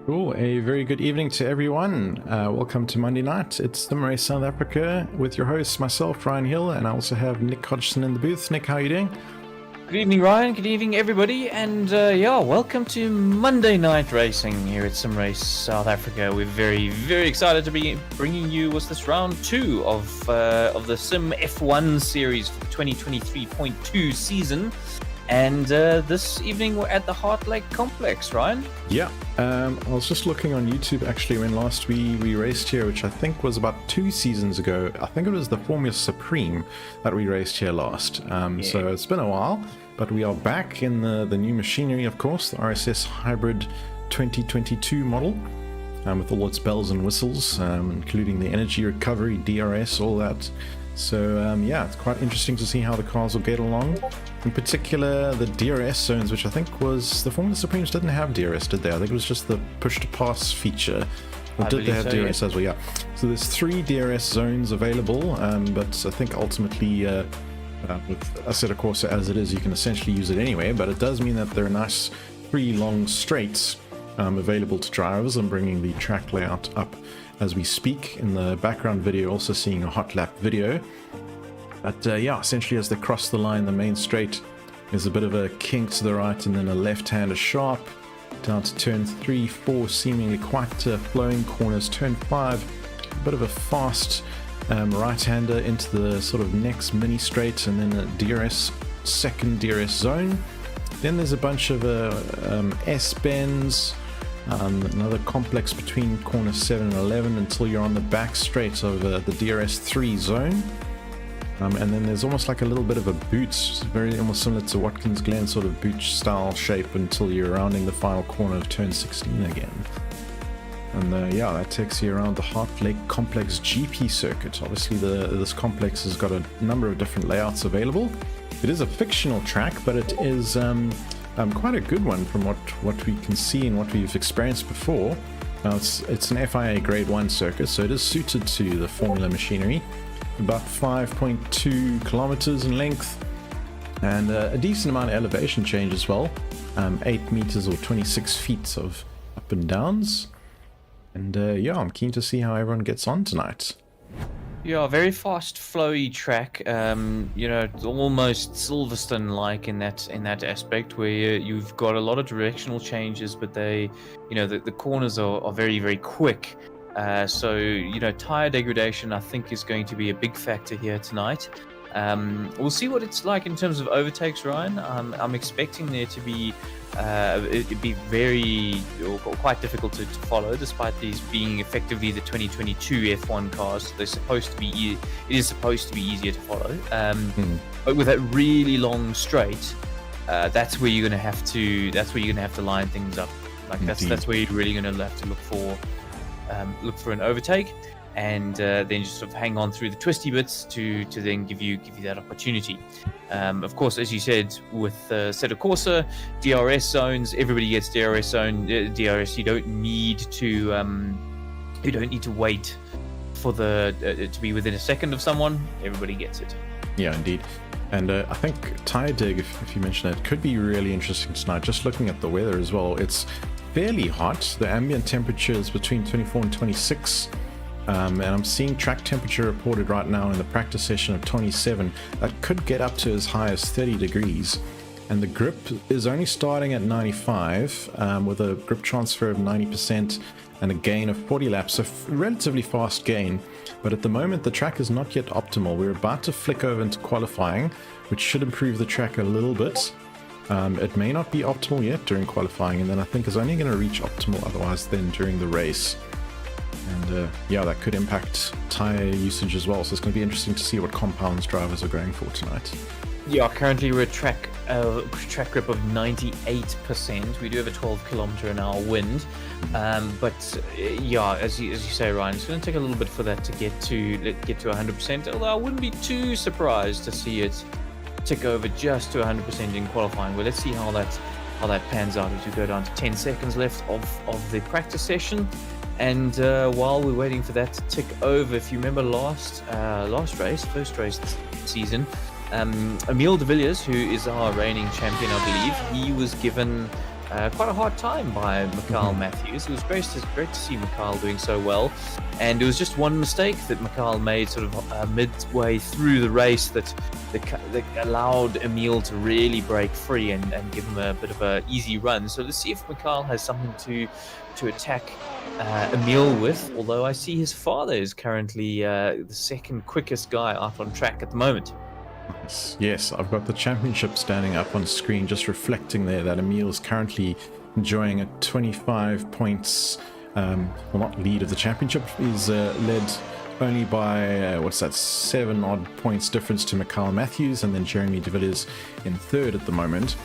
Cool. A very good evening to everyone. Welcome to Monday night. It's simRace South Africa with your hosts, myself, Ryan Hill, and I also have Nick Hodgson in the booth. Nick, how are you doing? Good evening, Ryan. Good evening, everybody. And welcome to Monday Night Racing here at simRace South Africa. We're very, very excited to be bringing you this round 2 of the simF1 series for the 2023.2 season. And this evening we're at the Heart Lake Complex, Ryan. Yeah, I was just looking on YouTube actually when last we raced here, which I think was about 2 seasons ago. I think it was the Formula Supreme that we raced here last. So it's been a while, but we are back in the new machinery, of course, the RSS Hybrid 2022 model, with all its bells and whistles, including the energy recovery, DRS, all that. So yeah, it's quite interesting to see how the cars will get along. In particular, the DRS zones, which I think was... The Formula Supremes didn't have DRS, did they? I think it was just the push-to-pass feature. Or did they have DRS as well? Yeah. So there's 3 DRS zones available, but I think ultimately, with Assetto Corsa as it is, you can essentially use it anyway. But it does mean that there are nice 3 long straights available to drivers. I'm bringing the track layout up as we speak. In the background video, also seeing a hot lap video. But yeah, essentially as they cross the line, the main straight, there's a bit of a kink to the right and then a left-hander sharp down to turn 3, 4, seemingly quite flowing corners. Turn 5, a bit of a fast right-hander into the sort of next mini straight, and then a second DRS zone. Then there's a bunch of S-bends, another complex between corner 7 and 11 until you're on the back straight of the DRS 3 zone. And then there's almost like a little bit of a boot, very almost similar to Watkins Glen sort of boot style shape until you're rounding the final corner of turn 16 again. And yeah, that takes you around the Heart Lake Complex GP circuit. Obviously this complex has got a number of different layouts available. It is a fictional track, but it is quite a good one from what we can see and what we've experienced before. Now it's an FIA Grade 1 circuit, so it is suited to the Formula machinery. About 5.2 kilometers in length, and a decent amount of elevation change as well. 8 meters or 26 feet of up and downs. And yeah, I'm keen to see how everyone gets on tonight. Yeah, very fast, flowy track. You know, almost Silverstone-like in that aspect, where you've got a lot of directional changes, but they, you know, the corners are very, very quick. So, you know, tire degradation, I think, is going to be a big factor here tonight. We'll see what it's like in terms of overtakes, Ryan. I'm expecting there to be it'd be very or quite difficult to follow, despite these being effectively the 2022 F1 cars. They're supposed to be it is supposed to be easier to follow. But with that really long straight, that's where you're going to have to line things up. Like that's where you're really going to have to look for an overtake, and then just sort of hang on through the twisty bits to then give you that opportunity. Of course, as you said, with Assetto Corsa, DRS zones, everybody gets DRS zone. DRS, you don't need to wait for to be within a second of someone. Everybody gets it. Yeah, indeed. And I think tire dig, if you mention it, could be really interesting tonight. Just looking at the weather as well, it's fairly hot. The ambient temperature is between 24 and 26, and I'm seeing track temperature reported right now in the practice session of 27. That could get up to as high as 30 degrees, and the grip is only starting at 95, with a grip transfer of 90% and a gain of 40 laps, so relatively fast gain. But at the moment the track is not yet optimal. We're about to flick over into qualifying, which should improve the track a little bit. It may not be optimal yet during qualifying, and then I think is only going to reach optimal otherwise then during the race. And yeah, that could impact tire usage as well, so it's going to be interesting to see what compounds drivers are going for tonight. Yeah, currently we're at track grip of 98%. We do have a 12km/h wind, but yeah, as you say, Ryan, it's going to take a little bit for that to get to 100%. Although I wouldn't be too surprised to see it tick over just to 100% in qualifying. Well, let's see how that pans out as we go down to 10 seconds left of the practice session. And while we're waiting for that to tick over, if you remember first race this season, Emile de Villiers, who is our reigning champion, I believe, he was given quite a hard time by Mikhail Matthews. It was great to see Mikhail doing so well, and it was just one mistake that Mikhail made sort of midway through the race that allowed Emil to really break free and give him a bit of an easy run. So let's see if Mikhail has something to attack Emil with, although I see his father is currently the second quickest guy out on track at the moment. Yes, I've got the championship standing up on screen, just reflecting there that Emil is currently enjoying a 25 points, well, not lead of the championship. He's led only by, 7 odd points difference to Mikhail Matthews, and then Jeremy de Villiers in third at the moment.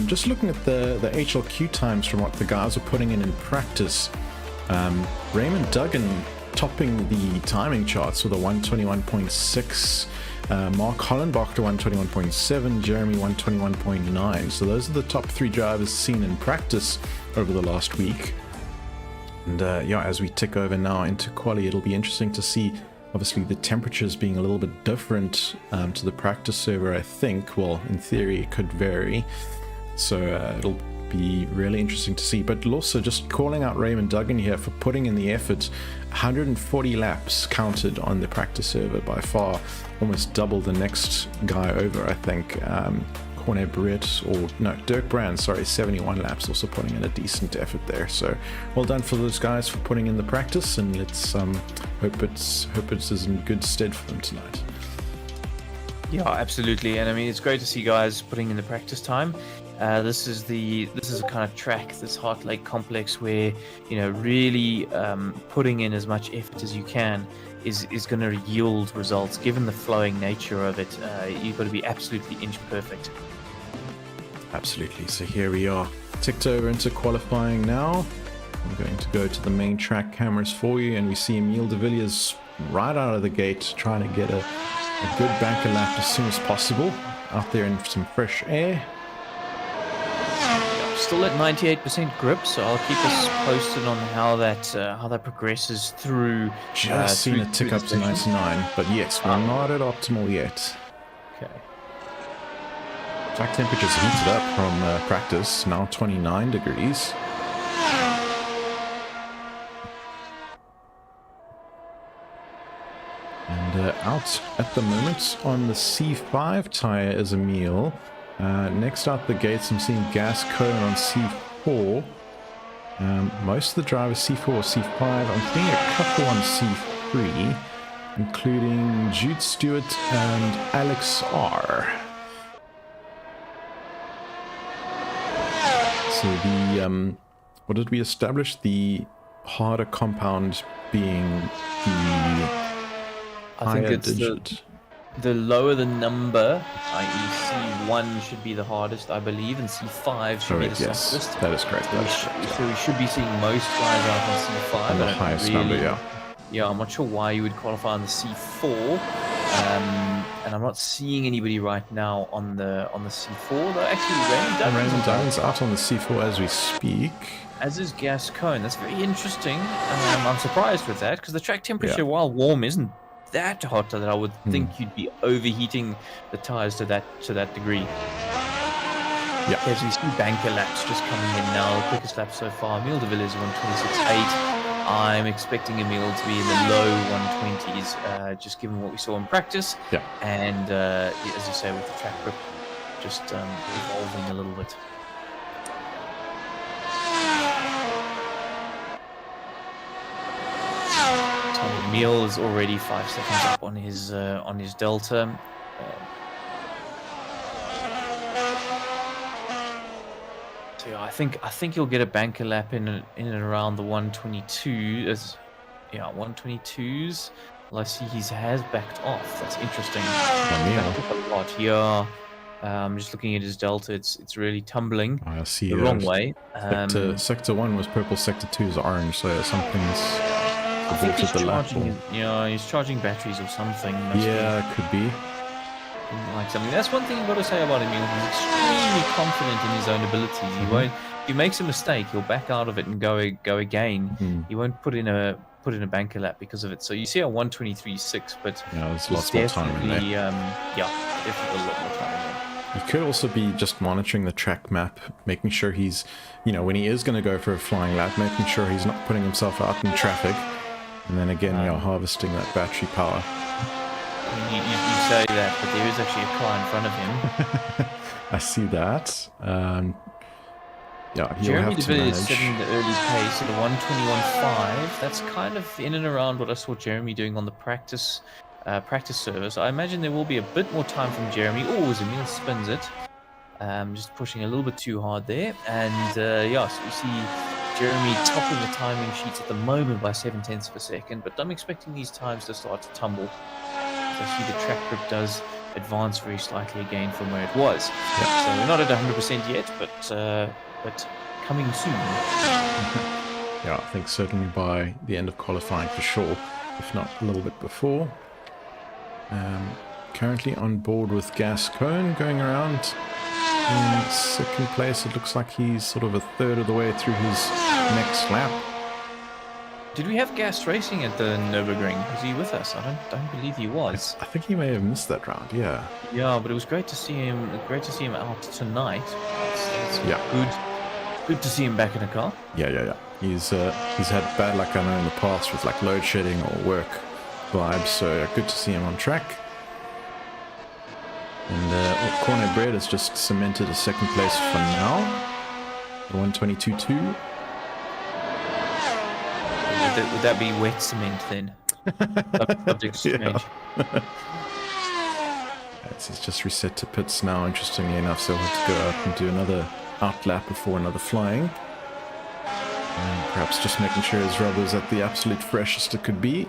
Just looking at the HLQ times from what the guys are putting in practice, Raymond Duggan topping the timing charts with a 121.6, Mark Hollenbach to 121.7, Jeremy 121.9. So those are the top 3 drivers seen in practice over the last week. And yeah, as we tick over now into quali, it'll be interesting to see, obviously, the temperatures being a little bit different to the practice server, I think. Well, in theory, it could vary. So it'll be really interesting to see. But also just calling out Raymond Duggan here for putting in the effort. 140 laps counted on the practice server, by far almost double the next guy over, I think. Cornet Brett, or no, Dirk Brand, sorry, 71 laps, also putting in a decent effort there. So well done for those guys for putting in the practice, and let's hope it's in good stead for them tonight. Yeah, absolutely. And I mean, it's great to see guys putting in the practice time. This is a kind of track, this Heart Lake complex, where, you know, really putting in as much effort as you can is going to yield results. Given the flowing nature of it, you've got to be absolutely inch perfect. Absolutely. So here we are, ticked over into qualifying now. I'm going to go to the main track cameras for you, and we see Emil de Villiers right out of the gate trying to get a good banker lap as soon as possible out there in some fresh air. Still at 98% grip, so I'll keep us posted on how that progresses through. Just seen it tick up to 99, but yes, we're not at optimal yet. Okay. Track temperatures heated up from practice, now 29 degrees. And out at the moment on the C5 tire is Emil. Next out the gates, I'm seeing Gas Cone on C4. Most of the drivers C4 or C5. I'm seeing a couple on C3, including Jude Stewart and Alex R. So the what did we establish? The harder compound being the I think it's digit. The lower the number, i.e. C1 should be the hardest, I believe, and C5 should be the softest. That is correct. So we should be seeing most guys out on C5. And the highest number, yeah. Yeah, I'm not sure why you would qualify on the C4. And I'm not seeing anybody right now on the C4, though. Actually, Raymond Duggan's out on the C4 as we speak. As is Gas Cone. That's very interesting. I'm surprised with that, because the track temperature, while warm, isn't that hot that I would think you'd be overheating the tires to that degree. Yeah. As we see banker laps just coming in now, the quickest lap so far, Emil de Villiers 126.8. I'm expecting Emil to be in the low 120s, just given what we saw in practice. Yeah. And as you say, with the track grip just evolving a little bit. Emil is already 5 seconds up on his delta. So yeah, I think he'll get a banker lap in and around the 122. 122s. Well, I see he has backed off. That's interesting. A lot. Yeah. I'm just looking at his delta. It's really tumbling. I see the wrong way. Sector 1 was purple. Sector 2 is orange. So something's. I think he's charging. He's charging batteries or something. Yeah, it could be. Like something. That's one thing you've got to say about him. He's extremely confident in his own abilities. He won't. If he makes a mistake, he'll back out of it and go again. He won't put in a banker lap because of it. So you see a 123.6, but there's lots more time in there. Definitely a lot more time in there. You could also be just monitoring the track map, making sure he's, you know, when he is going to go for a flying lap, making sure he's not putting himself out in traffic. And then again, you're harvesting that battery power. You say that, but there is actually a car in front of him. I see that. Yeah, Jeremy de Villiers is setting the early pace at a 1:21.5. That's kind of in and around what I saw Jeremy doing on the practice service. I imagine there will be a bit more time from Jeremy. Oh, as Emil spins it. Just pushing a little bit too hard there. And yeah, so we see Jeremy topping the timing sheets at the moment by 0.7 of a second. But I'm expecting these times to start to tumble. So I see the track grip does advance very slightly again from where it was. Yeah. So we're not at 100% yet, but coming soon. Yeah, I think certainly by the end of qualifying for sure, if not a little bit before. Currently on board with Gas Cone, going around in second place. It looks like he's sort of a third of the way through his next lap. Did we have Gas racing at the Nürburgring? Was he with us? I don't believe he was. I think he may have missed that round. Yeah. Yeah, but it was great to see him. Great to see him out tonight. It's good to see him back in a car. Yeah. He's had bad luck, I know, in the past with like load shedding or work vibes. So good to see him on track. And Corne Bread has just cemented a second place for now. 1:22.2. Would that be wet cement then? Subject to change. He's just reset to pits now, interestingly enough, so he'll have to go out and do another out lap before another flying. And perhaps just making sure his rubber's at the absolute freshest it could be.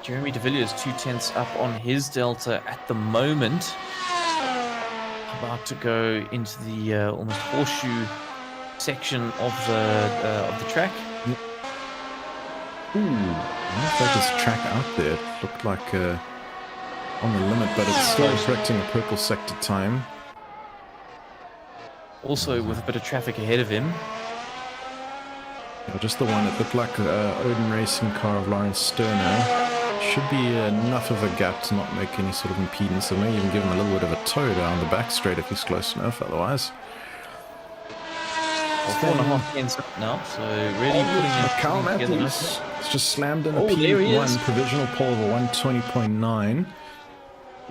Jeremy de Villiers 0.2 up on his delta at the moment. About to go into the almost horseshoe section of the track. Yep. Ooh, I wonder if that is track out there. It looked like on the limit, but it's still reflecting a purple sector time. Also with a bit of traffic ahead of him. Yeah, just the one that looked like Odin Racing car of Lawrence Sterner. Should be enough of a gap to not make any sort of impedance. It may even give him a little bit of a toe down the back straight if he's close enough, otherwise. 4.5 ends up now, so really Carl Matthews has just slammed in a P1 provisional pole of a 1:20.9.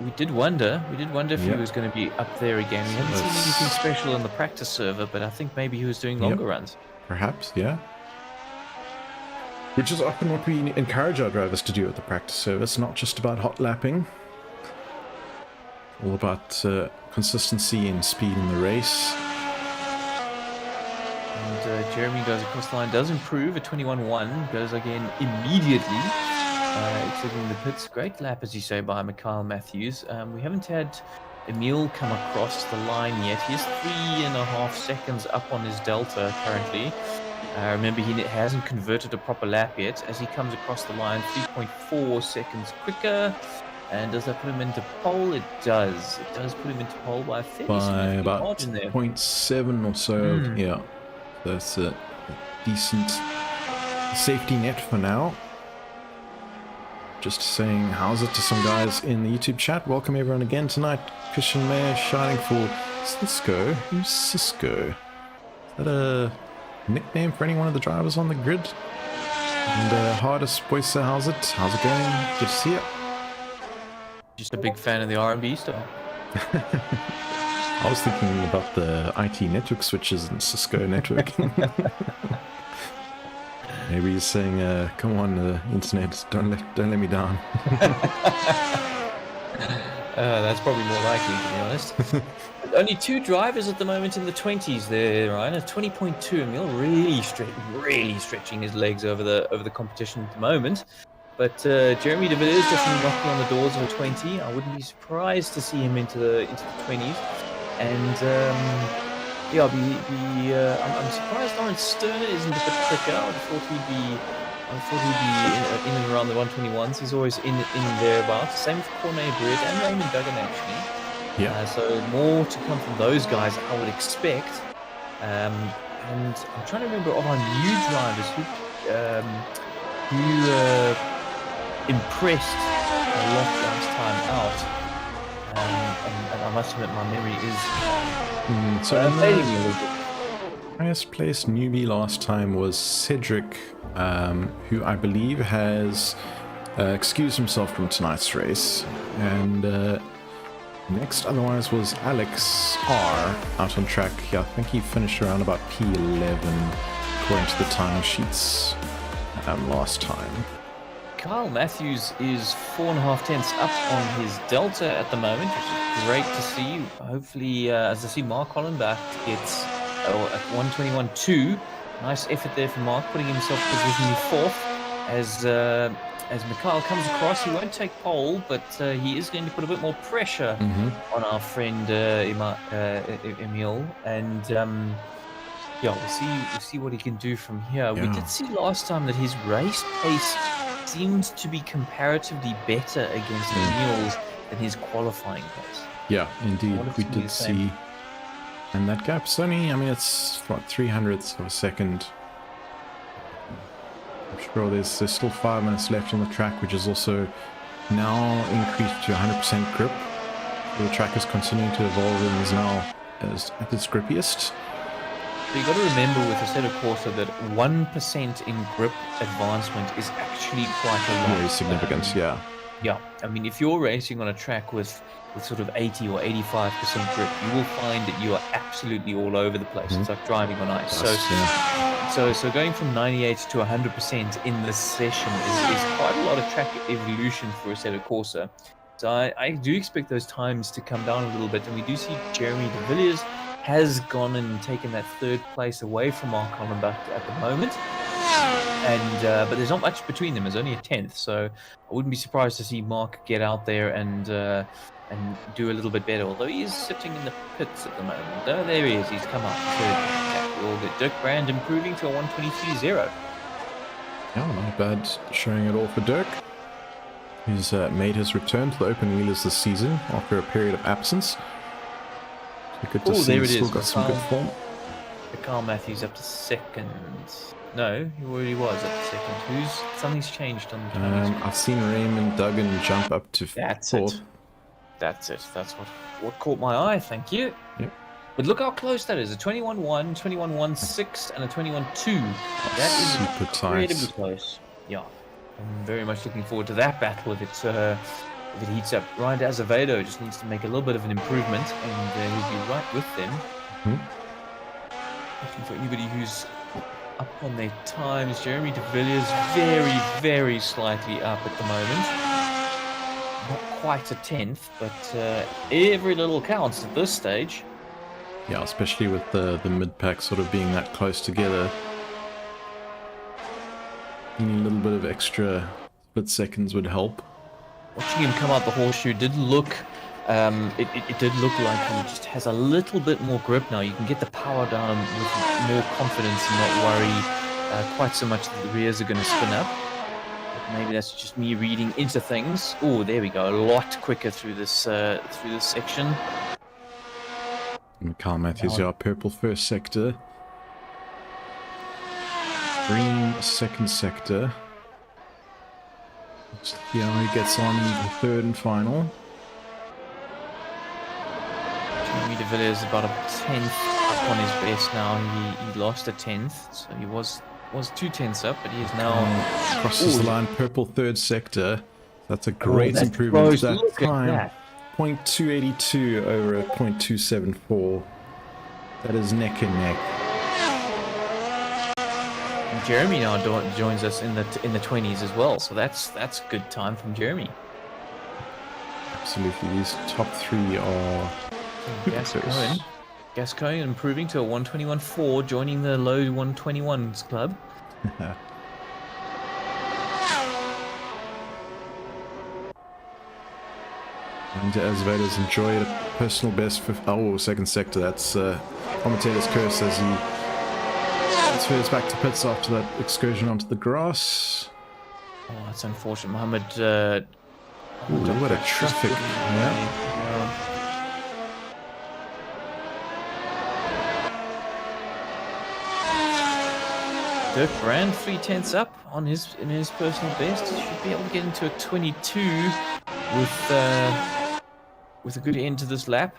We did wonder if he was going to be up there again. We haven't seen anything special on the practice server, but I think maybe he was doing longer runs. Perhaps, yeah. Which is often what we encourage our drivers to do at the practice service, not just about hot lapping. All about consistency and speed in the race. And Jeremy goes across the line, does improve at 21.1, goes again immediately, exiting the pits. Great lap, as you say, by Mikhail Matthews. We haven't had Emil come across the line yet. He's 3.5 seconds up on his delta currently. Remember, he hasn't converted a proper lap yet. As he comes across the line, 3.4 seconds quicker. And does that put him into pole? It does. It does put him into pole by a fairly significant margin there. 0.7 or so. Yeah, that's a decent safety net for now. Just saying how's it to some guys in the YouTube chat. Welcome everyone again tonight. Christian Mayer shouting for Cisco. Who's Cisco? Is that a nickname for any one of the drivers on the grid? And Hardest Boyce, how's it? How's it going? Good to see you. Just a big fan of the R&B style. I was thinking about the IT network switches and Cisco networking. Maybe he's saying, come on, internet, don't let me down. That's probably more likely, to be honest. Only 2 drivers at the moment in the 20s there, Ryan. A 20.2. Emil really stretching his legs over the competition at the moment. But Jeremy de Villiers definitely knocking on the doors of a 20. I wouldn't be surprised to see him into the 20s. And yeah, I'm surprised Lawrence Sterner isn't a bit quicker. I thought he'd be in and around the 121s. He's always in thereabouts. Same with Corne Bread and Raymond Duggan, actually. Yeah. So more to come from those guys, I would expect. And I'm trying to remember of our new drivers who impressed a lot last time out. and I must admit my memory is So in fading me a the little bit. highest placed newbie last time was Cedric, who I believe has excused himself from tonight's race. And next otherwise was Alex R out on track. Yeah, I think he finished around about P11 according to the time sheets last time. Kyle Matthews is 4.5 tenths up on his delta at the moment, which is great to see. Hopefully, as I see Mark Hollenbach gets at 121.2. Nice effort there from Mark, putting himself positionally fourth. As Mikhail comes across, he won't take pole, but he is going to put a bit more pressure on our friend Emil. And yeah, we'll see what he can do from here. Yeah. We did see last time that his race pace seemed to be comparatively better against Emil's than his qualifying pace. Yeah, indeed, we did see. And that gap's only, I mean, it's what, 300ths of a second. I'm sure there's still 5 minutes left on the track, which is also now increased to 100% grip. The track is continuing to evolve and is now at its grippiest. So you got to remember with Assetto Corsa that 1% in grip advancement is actually quite a lot. Very significant, yeah. Yeah, I mean, if you're racing on a track with sort of 80 or 85% grip, you will find that you are absolutely all over the place. It's like driving on ice. So going from 98 to 100% in this session is quite a lot of track evolution for Assetto Corsa. So I do expect those times to come down a little bit, and we do see Jeremy de Villiers has gone and taken that third place away from Mark Hollenbach at the moment. And but there's not much between them. There's only a 10th, so I wouldn't be surprised to see Mark get out there and do a little bit better. Although he is sitting in the pits at the moment. Oh, there he is. He's come up. All good. Dirk Brand improving to a 123.0. Yeah, not bad showing it all for Dirk. He's made his return to the open wheelers this season after a period of absence. So good to see he's still got some good form. Kyle Matthews up to second. No, he already was up to second. Something's changed on the 20s. I've seen Raymond Duggan jump up to fourth. That's it. That's what caught my eye. Thank you. Yep. But look how close that is. A 21.1, 21.16, and a 21.2. That is super incredibly tight. close. Yeah. I'm very much looking forward to that battle if it heats up. Ryan Azevedo just needs to make a little bit of an improvement, and he'll be right with them. Looking for anybody who's up on their times. Jeremy de Villiers very, very slightly up at the moment. Not quite a 10th, but every little counts at this stage. Yeah, especially with the mid-pack sort of being that close together. Any little bit of extra split seconds would help. Watching him come out the horseshoe did look, it did look like he just has a little bit more grip now. You can get the power down with more confidence and not worry quite so much that the rears are going to spin up. But maybe that's just me reading into things. Oh, there we go. A lot quicker through this section. And Kyle Matthews, our purple first sector. Green second sector. Let's see how he gets on in the third and final. Jeremy de Villiers is about a 10th up on his best now. He lost a 10th, so he was 2 tenths up, but he is now crosses the line, purple third sector. That's a great improvement. Close. That Look time, at that. 0.282 over a 0.274. That is neck and neck. And Jeremy now joins us in the 20s as well, so that's good time from Jeremy. Absolutely, these top three are Gascoigne improving to a 121.4, joining the low 121s club. And Azevedo's enjoyed a personal best for second sector. That's commentator's curse as he transfers back to pits after that excursion onto the grass. Oh, that's unfortunate. Mohammed. What a traffic! Yeah. Dirk Brand 3 tenths up in his personal best. He should be able to get into a 22 with with a good end to this lap.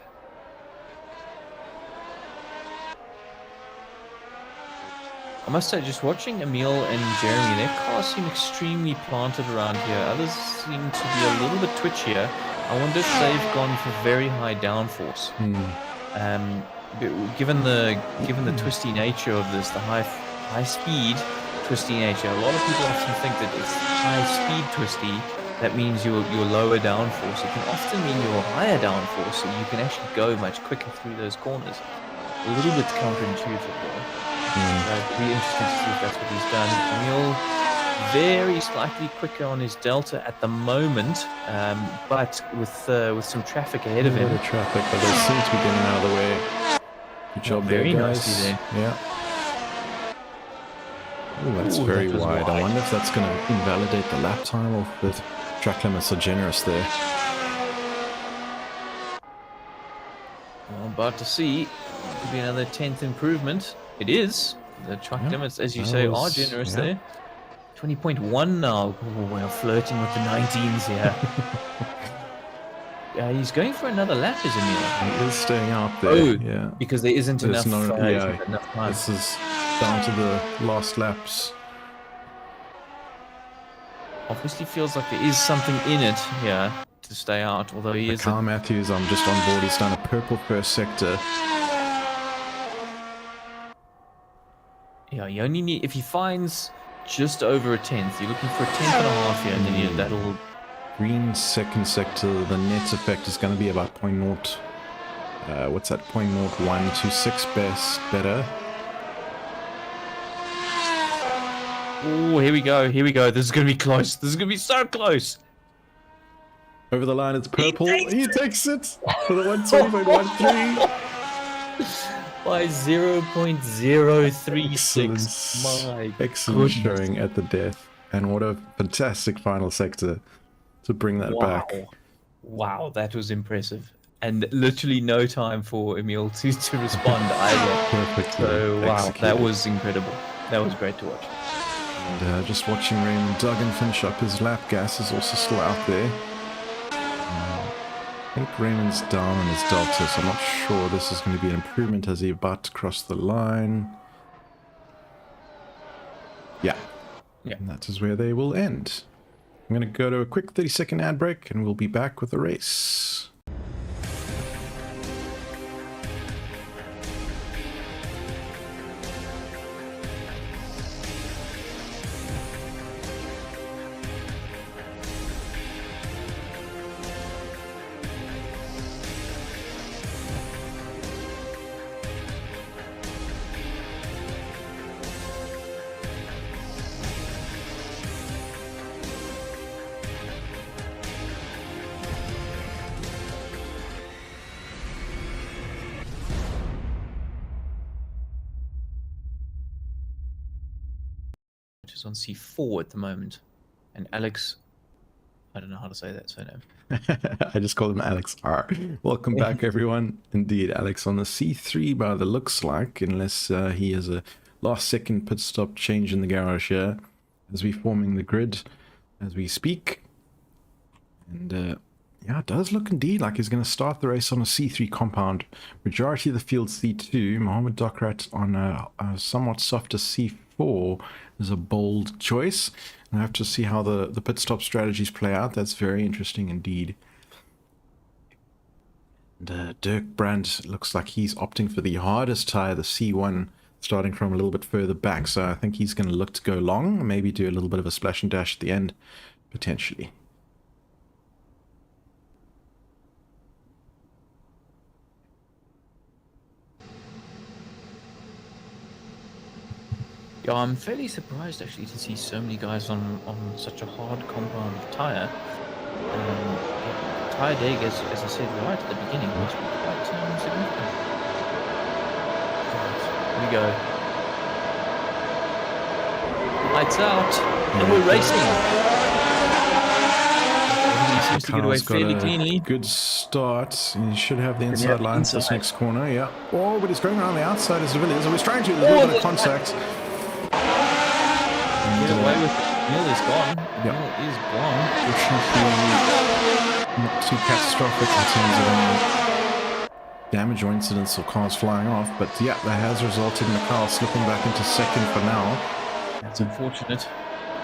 I must say, just watching Emil and Jeremy, their cars seem extremely planted around here. Others seem to be a little bit twitchier. I wonder if they've gone for very high downforce. Given the twisty nature of this, the high speed twisty nature, a lot of people often think that it's high speed twisty. That means you're lower downforce. It can often mean you're higher downforce, so you can actually go much quicker through those corners. A little bit counterintuitive though. It'll be interesting to see if that's what he's done. Emil very slightly quicker on his delta at the moment, but with some traffic ahead of him. The traffic, but they seem to be getting out of the way. Good job there, guys. Nicely there. Yeah. Oh, that's very wide. I wonder if that's going to invalidate the lap time, or if the track limits are generous there. Well, about to see. Could be another 10th improvement. It is. The track limits, as you say, are generous there. 20.1 now. Oh, we're flirting with the 19s here. He's going for another lap, isn't he? He is staying out there. Oh, yeah. Because there isn't enough time. This is down to the last laps. Obviously feels like there is something in it here to stay out, although he is... Carl Matthews, I'm just on board. He's done a purple first sector. Yeah, you only need... If he finds just over a 10th, you're looking for a 10th and a half here, and then that'll... Green second sector, the net effect is going to be about 0.0... what's that? 0.0126 best, better. Oh, here we go. Here we go. This is going to be close. This is going to be so close. Over the line, it's purple. He takes it for the 120.13. By 0.036. Excellent showing at the death. And what a fantastic final sector to bring that back. Wow, that was impressive. And literally no time for Emil to respond either. Perfectly. So, wow, executed. that was incredible. That was great to watch. And just watching Raymond Duggan finish up his lap. Gas is also still out there. I think Raymond's down on his delta, so I'm not sure this is going to be an improvement as he about to cross the line. Yeah. And that is where they will end. I'm going to go to a quick 30-second ad break, and we'll be back with the race. Which is on C4 at the moment. And Alex, I don't know how to say that surname. I just called him Alex R. Welcome back, everyone. Indeed, Alex on the C3 by the looks like, unless he has a last second pit stop change in the garage here as we're forming the grid as we speak. And yeah, it does look indeed like he's going to start the race on a C3 compound. Majority of the field C2. Mohammed Dokrat on a somewhat softer C4 is a bold choice. And I have to see how the pit stop strategies play out. That's very interesting indeed. And Dirk Brandt looks like he's opting for the hardest tire, the C1, starting from a little bit further back. So I think he's going to look to go long, maybe do a little bit of a splash and dash at the end, potentially. Yeah, I'm fairly surprised actually to see so many guys on such a hard compound tire. Tire dig, as I said right at the beginning, must be quite significant. Right, here we go. Lights out, and we're racing. He seems to get away fairly cleanly. Good start. He should have the inside line for this next corner. Yeah. Oh, but he's going around the outside as Villiers. He's trying to. There's a little bit of contact. Get away with it. Emil is gone. Emil is gone. not too catastrophic in terms of any damage or incidents or cars flying off, but yeah, that has resulted in Mikhail slipping back into second for now. That's unfortunate.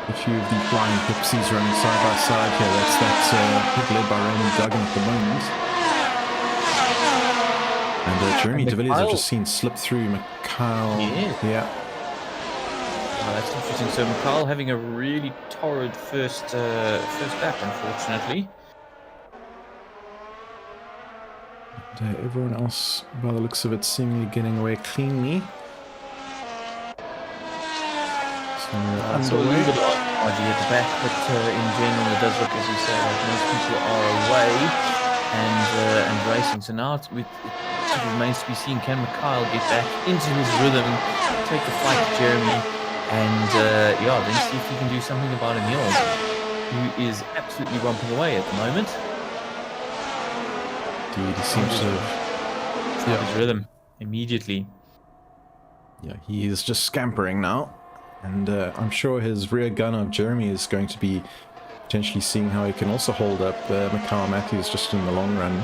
A few of the flying Gypsies running side by side here. That's pit led by Raymond Duggan at the moment. And Jeremy de Villiers I've just seen slip through Mikhail. Yeah. Oh, that's interesting. So Mikhail having a really torrid first lap, unfortunately. And everyone else, by the looks of it, seemingly getting away cleanly. So a little bit of RG at the back, but in general it does look, as you say, like most people are away and racing. So now it remains to be seen, can Mikhail get back into his rhythm, take the fight to Jeremy, and then see if he can do something about Emil, who is absolutely romping away at the moment. Indeed, he seems to have his rhythm immediately. Yeah, he is just scampering now. And I'm sure his rear gunner, Jeremy, is going to be potentially seeing how he can also hold up Mikhail Matthews just in the long run,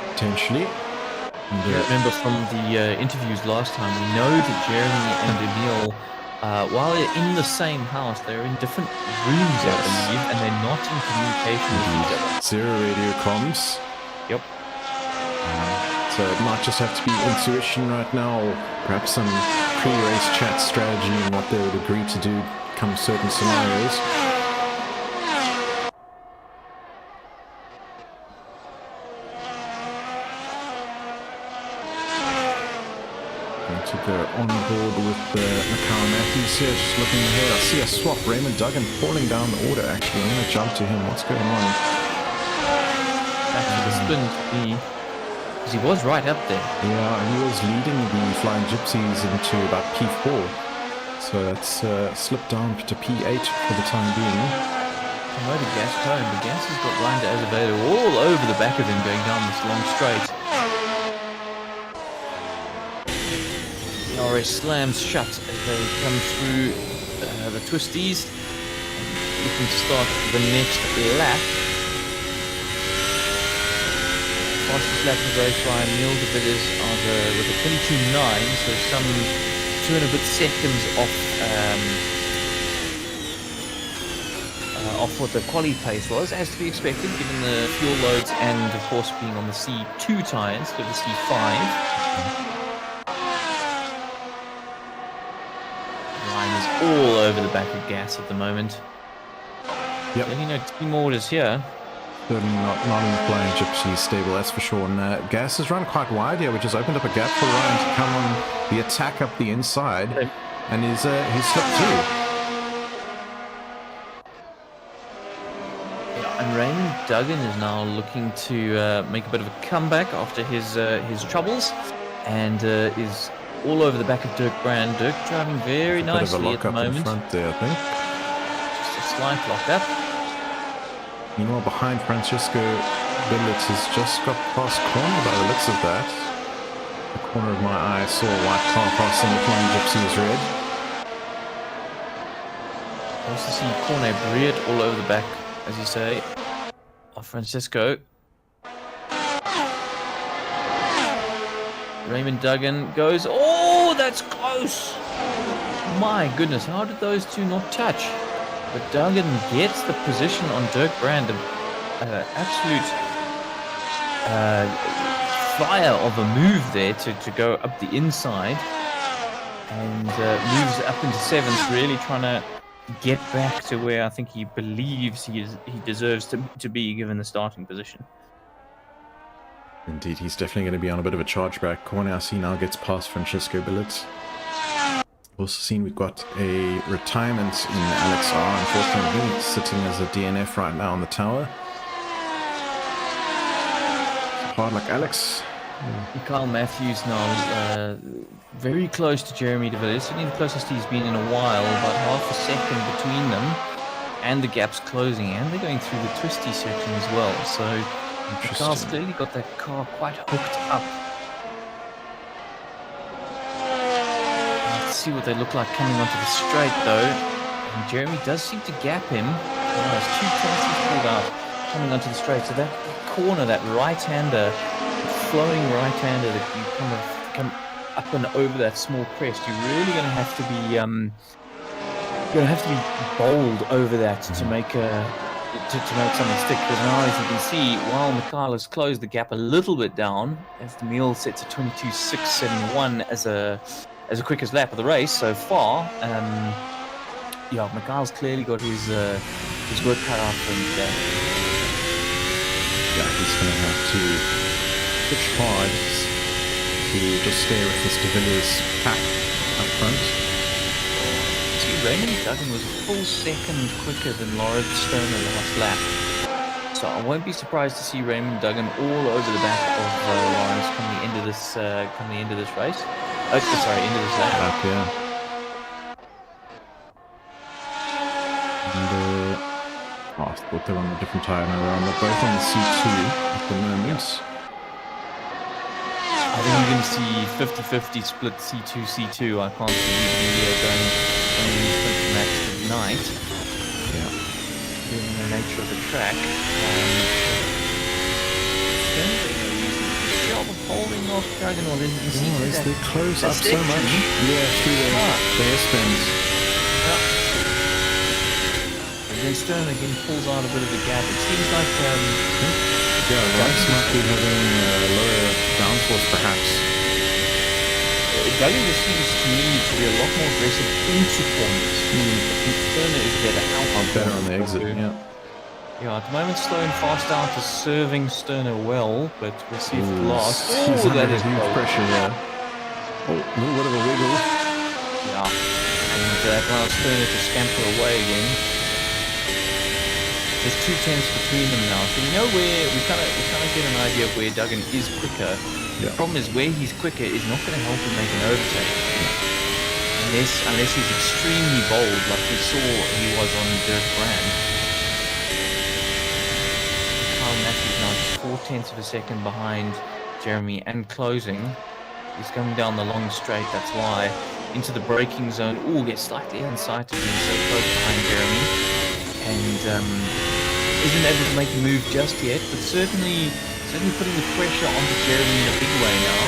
potentially. And, remember from the interviews last time, we know that Jeremy and Emil, while they're in the same house, they're in different rooms, I believe, and they're not in communication with each other. Zero radio comms. Yep. So it might just have to be intuition right now, or perhaps some pre-race chat strategy and what they would agree to do come certain scenarios. Going to go on board with Mikhail Matthews here, just looking ahead. I see a swap. Raymond Duggan falling down the order, actually. I'm going to jump to him. What's going on? Back to the spin to me. He was right up there. Yeah, and he was leading the Flying Gypsies into about P4. So that's slipped down to P8 for the time being. Promoted gas cone. The gas has got Ryan de Azevedo all over the back of him going down this long straight. The RS slams shut as they come through the twisties. And looking to start the next lap. Fastest lap of the race by Emil de Villiers with a 22.9, so some 2 and a bit seconds off what the quali pace was, as to be expected given the fuel loads and of course being on the C2 tyre instead of the C5. Ryan is all over the back of gas at the moment. Yep. Really no team orders here. Certainly not in the Flying Gypsy stable, that's for sure. And gas has run quite wide here, which has opened up a gap for Ryan to come on the attack up the inside. And he's slipped through. Yeah, and Raymond Duggan is now looking to make a bit of a comeback after his troubles, and is all over the back of Dirk Brand. Dirk driving very nicely at the moment. In front there, I think. Just a slight lock-up. Meanwhile, behind Francisco Billets has just got past corner by the looks of that. The corner of my eye saw a white car passing the Flying Gypsies red. Also see Cornet Breed all over the back, as you say, of Francisco. Raymond Duggan goes, oh, that's close! My goodness, how did those two not touch? But Duggan gets the position on Dirk Brand, absolute fire of a move there to go up the inside, and moves up into 7th, really trying to get back to where I think he believes he deserves to be given the starting position. Indeed, he's definitely going to be on a bit of a chargeback. Cornassi now gets past Francisco Billets. Also seen we've got a retirement in Alex R. Unfortunately, he's sitting as a DNF right now on the tower. Hard luck, Alex. Mikhail Matthews now very close to Jeremy de Villiers, certainly the closest he's been in a while, about half a second between them, and the gap's closing, and they're going through the twisty section as well. So Mikhail's clearly got that car quite hooked up. Let's see what they look like coming onto the straight though. And Jeremy does seem to gap him. Oh, there's 2 chances pulled out. coming onto the straight. So that corner, that right-hander, flowing right-hander that you kind of come up and over that small crest, you're really going to have to be bold over that to make something stick. Because now, as you can see, while Mikhail has closed the gap a little bit down, as the Demille sets a 22.671 as a quickest lap of the race so far. Yeah, Mikhail's clearly got his work cut out for him today. Yeah, he's going to have to push hard to just stay with this De Villiers pack up front. See, Raymond Duggan was a full second quicker than Lawrence Stoner last lap. So I won't be surprised to see Raymond Duggan all over the back of Lawrence come the end of this race. Oh, sorry, end of this lap. Yeah. And, I thought they were on a different tyre. No, they're both on the C2 at the moment. I think you're going to see 50-50 split C2. I can't see you going sprint max tonight. Yeah. Given the nature of the track. Job of holding off Duggan. Well, you can see they close up so much. Yeah, through the hairspins. And then Stern again pulls out a bit of a gap. It seems like Lawrence might be having lower downforce perhaps. Duggan just seems to me to be a lot more aggressive into corners. Sterner is better out. Better on the exit, yeah. Yeah, at the moment, slow and fast out is serving Sterner well, but we'll see if it lasts. He's under huge pressure there. Oh, a little bit of a wiggle. Yeah, and that allows Sterner to scamper away again. There's 2 tenths between them now, so we know where we kind of get an idea of where Duggan is quicker. Yeah. The problem is where he's quicker is not going to help him make an overtake, unless he's extremely bold, like we saw he was on Dirk Brand. Kyle Matthews now just 4 tenths of a second behind Jeremy and closing. He's coming down the long straight, that's why. Into the braking zone. Ooh, gets slightly unsighted and so close behind Jeremy. And isn't able to make a move just yet, but certainly putting the pressure onto Jeremy in a big way now.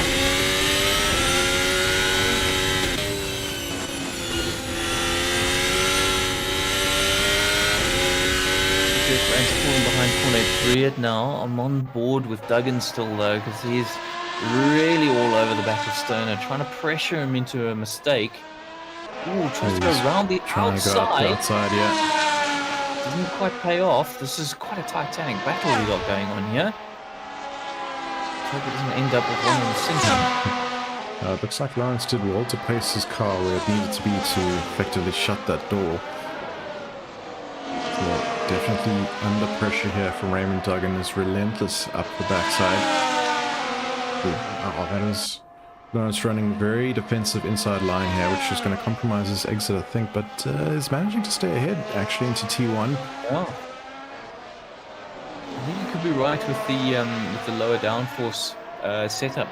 Dirk Brand's falling behind Cornet Breed now. I'm on board with Duggan still though, because he's really all over the back of Stoner, trying to pressure him into a mistake. Ooh, tries to go around the outside, yeah. Doesn't quite pay off. This is quite a titanic battle we got going on here. Hope it doesn't end up with one of them sinking. It looks like Lawrence did well to place his car where it needed to be to effectively shut that door. So definitely under pressure here from Raymond Duggan is relentless up the backside. Oh, that is Lawrence running very defensive inside line here, which is going to compromise his exit, I think, but is managing to stay ahead actually into T1. Yeah. I think you could be right with the lower downforce setup.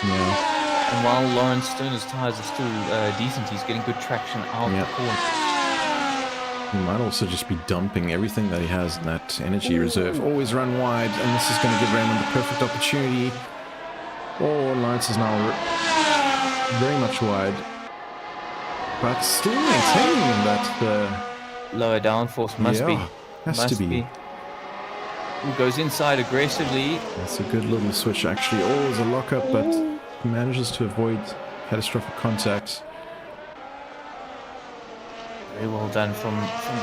Yeah. And while Lawrence Stoner's tyres are still decent, he's getting good traction out the corner. He might also just be dumping everything that he has in that energy reserve. Always run wide, and this is going to give Raymond the perfect opportunity. Oh, Lawrence is now very much wide, but still maintaining that lower downforce must be. Has to be. He goes inside aggressively. That's a good little switch actually. Oh, there's a lockup, but he manages to avoid catastrophic contact. Very well done from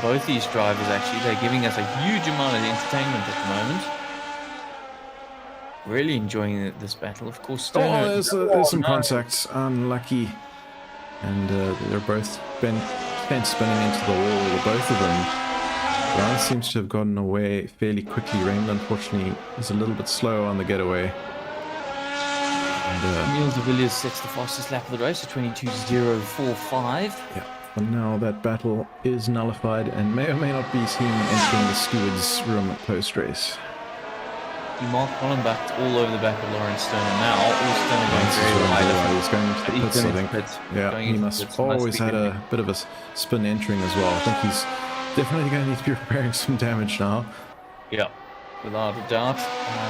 both these drivers actually. They're giving us a huge amount of entertainment at the moment. Really enjoying this battle. Of course, Stoner... there's some contact. Unlucky. And they're both spinning into the wall, both of them. Lawrence seems to have gotten away fairly quickly. Raymond, unfortunately, is a little bit slow on the getaway. And Niels de Villiers sets the fastest lap of the race at 22.045. Yeah. But now that battle is nullified and may or may not be seen entering the steward's room post-race. Mark Hollenbach all over the back of Lawrence Stoner now. All Stoner going very wide. He's going into the pits, I think. Yeah, he must have always had a bit of a spin entering as well. I think he's definitely going to need to be repairing some damage now. Yeah, without a doubt.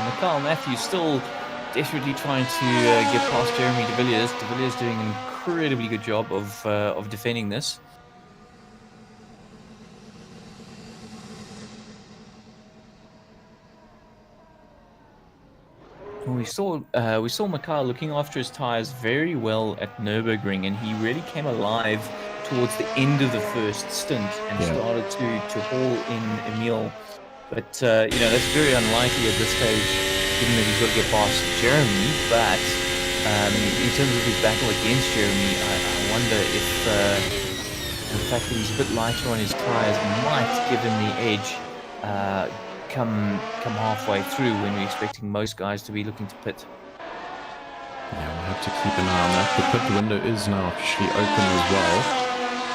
Mikhail Matthews still desperately trying to get past Jeremy de Villiers. De Villiers doing an incredibly good job of defending this. We saw Mikhail looking after his tires very well at Nürburgring, and he really came alive towards the end of the first stint and started to haul in Emil. But that's very unlikely at this stage, given that he's got to get past Jeremy. But in terms of his battle against Jeremy, I wonder if the fact that he's a bit lighter on his tires might give him the edge come halfway through, when we're expecting most guys to be looking to pit. Yeah, we'll have to keep an eye on that. The pit window is now officially open as well,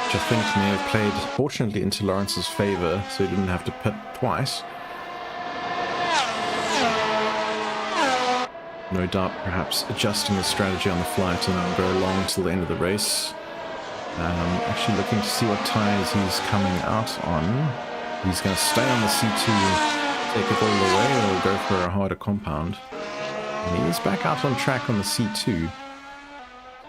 which I think may have played, fortunately, into Lawrence's favour, so he didn't have to pit twice. No doubt, perhaps adjusting his strategy on the fly to not go long till the end of the race. Actually looking to see what tyres he's coming out on. He's going to stay on the C2, take it all the way, or go for a harder compound. And he is back out on track on the C2.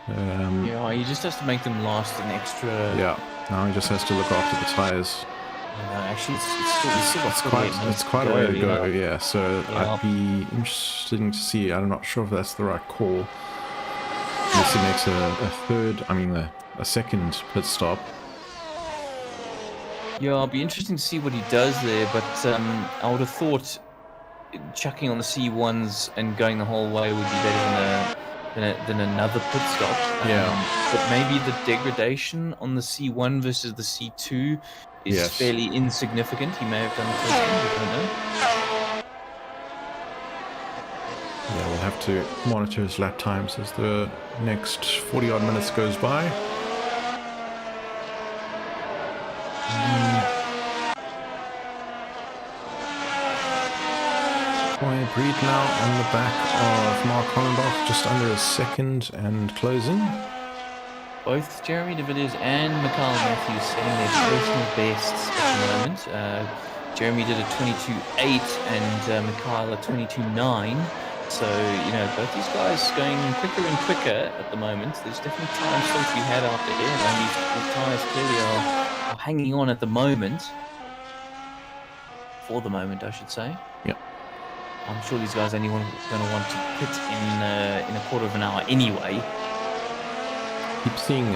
Yeah, he just has to make them last an extra... Yeah, now he just has to look after the tyres. Actually, it's quite a way to go, yeah. So I'd be interested to see. I'm not sure if that's the right call. Unless he makes a second pit stop. Yeah, I'll be interesting to see what he does there, but I would have thought chucking on the C1s and going the whole way would be better than another pit stop. But maybe the degradation on the C1 versus the C2 is fairly insignificant. He may have done the first thing, I don't know. Yeah, we'll have to monitor his lap times as the next 40-odd minutes goes by. Quiet breed now on the back of Mark Hollenbach, just under a second and closing. Both Jeremy de Villiers and Mikhail Matthews setting their personal bests at the moment. Jeremy did a 22.8 and Mikhail a 22.9. So, both these guys going quicker and quicker at the moment. There's definitely time still to be had out there, and these tyres clearly are hanging on at the moment. For the moment, I should say. Yep. I'm sure these guys only going to want to pit in a quarter of an hour anyway. Keep seeing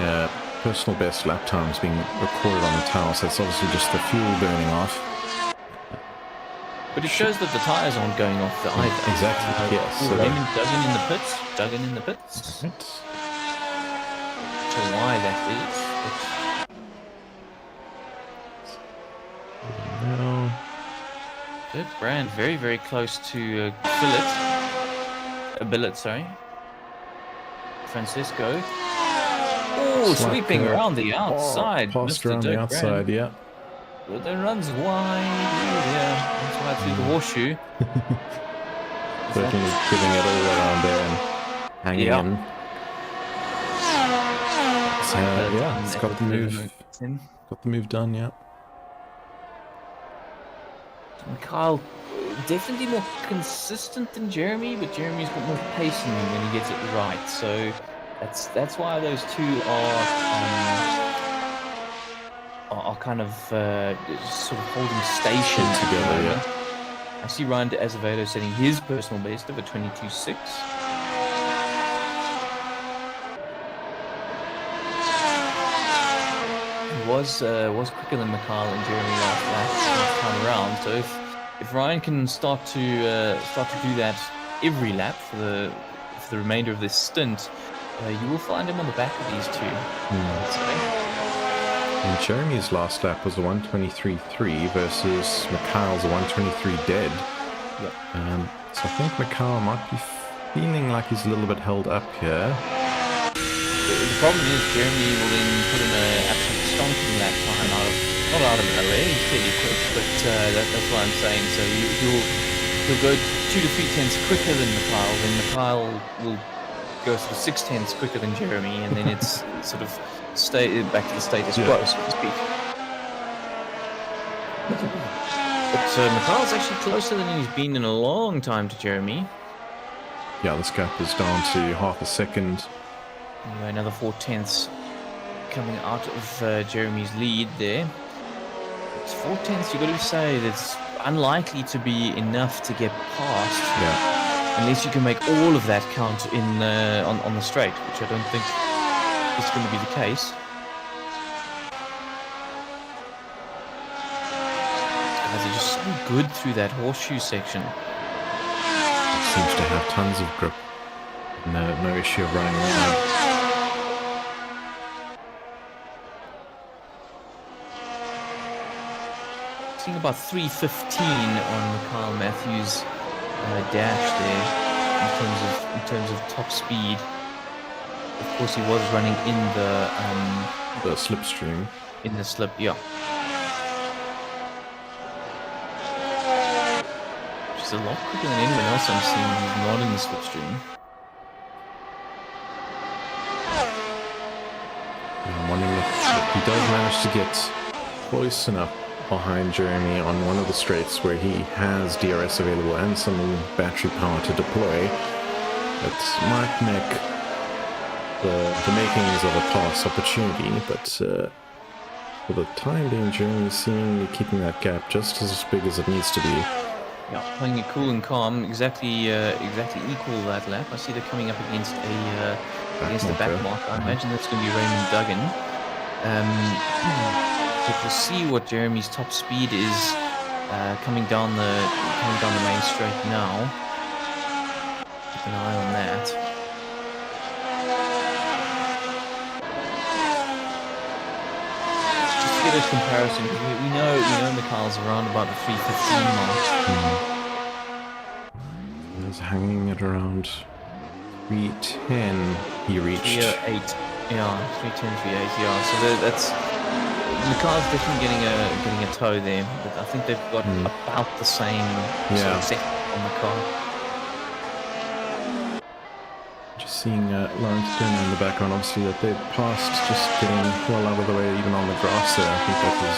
personal best lap times being recorded on the towel, so it's obviously just the fuel burning off. But it shows that the tyres aren't going off either. Exactly, yes. So Raymond Duggan in the pits. Right. So why that is. Now, Dirk Brand very, very close to Billet, sorry. Francisco. Oh, sweeping around the outside. Passed around the outside, yeah. But then runs wide. Yeah, runs wide through the horseshoe. Certainly giving it all around there and hanging in. So, it's got the move. Got the move done, yeah. Kyle, definitely more consistent than Jeremy, but Jeremy's got more pace in him when he gets it right. So that's why those two are kind of sort of holding station together. Yeah. I see Ryan de Azevedo setting his personal best of a 22.6. Was quicker than Mikhail and Jeremy last time around. So if Ryan can start to do that every lap for the remainder of this stint, you will find him on the back of these two. And Jeremy's last lap was a 1:23.3 versus Mikhail's a 1:23 dead. Yep. So I think Mikhail might be feeling like he's a little bit held up here. The problem is Jeremy will then put in an absolute stonking lap time not out of nowhere. He's fairly quick, but that's what I'm saying. So he'll go 2 to 3 tenths quicker than Mikhail. Then Mikhail will go sort of 6 tenths quicker than Jeremy, and then it's sort of stay back to the status quo, so to speak. But So Mikhail's actually closer than he's been in a long time to Jeremy. Yeah, this gap is down to half a second. Anyway, another 4/10 coming out of Jeremy's lead there. It's 4/10. You've got to say that's unlikely to be enough to get past. Yeah. Unless you can make all of that count in on the straight, which I don't think is going to be the case. Guys are just so good through that horseshoe section. Seems to have tons of grip. No issue of running wide. Seeing about 3:15 on Mikhail Matthews' dash there in terms of top speed. Of course, he was running in The slipstream. in the slip, yeah. Which is a lot quicker than anyone else I'm seeing who's not in the slipstream. I'm wondering if he does manage to get close enough behind Jeremy on one of the straights where he has DRS available and some battery power to deploy. It might make the makings of a pass opportunity, but for the time being, Jeremy is seemingly keeping that gap just as big as it needs to be. Yeah, playing it cool and calm, exactly equal that lap. I see they're coming up against the back marker. I imagine that's going to be Raymond Duggan. But we'll see what Jeremy's top speed is coming down the main straight now. Keep an eye on that. Just to get a comparison, we know Mikhail's around about the 3:15 mark. He's hanging at around 3:10. He reached 3:08. Yeah, 3:10, 3:08. Yeah, so that's. Mikhail's definitely getting a toe there, but I think they've got about the same sort of set on the car. Just seeing Lawrence Turner in the background, obviously that they've passed, just getting well out of the way even on the grass there. I think that was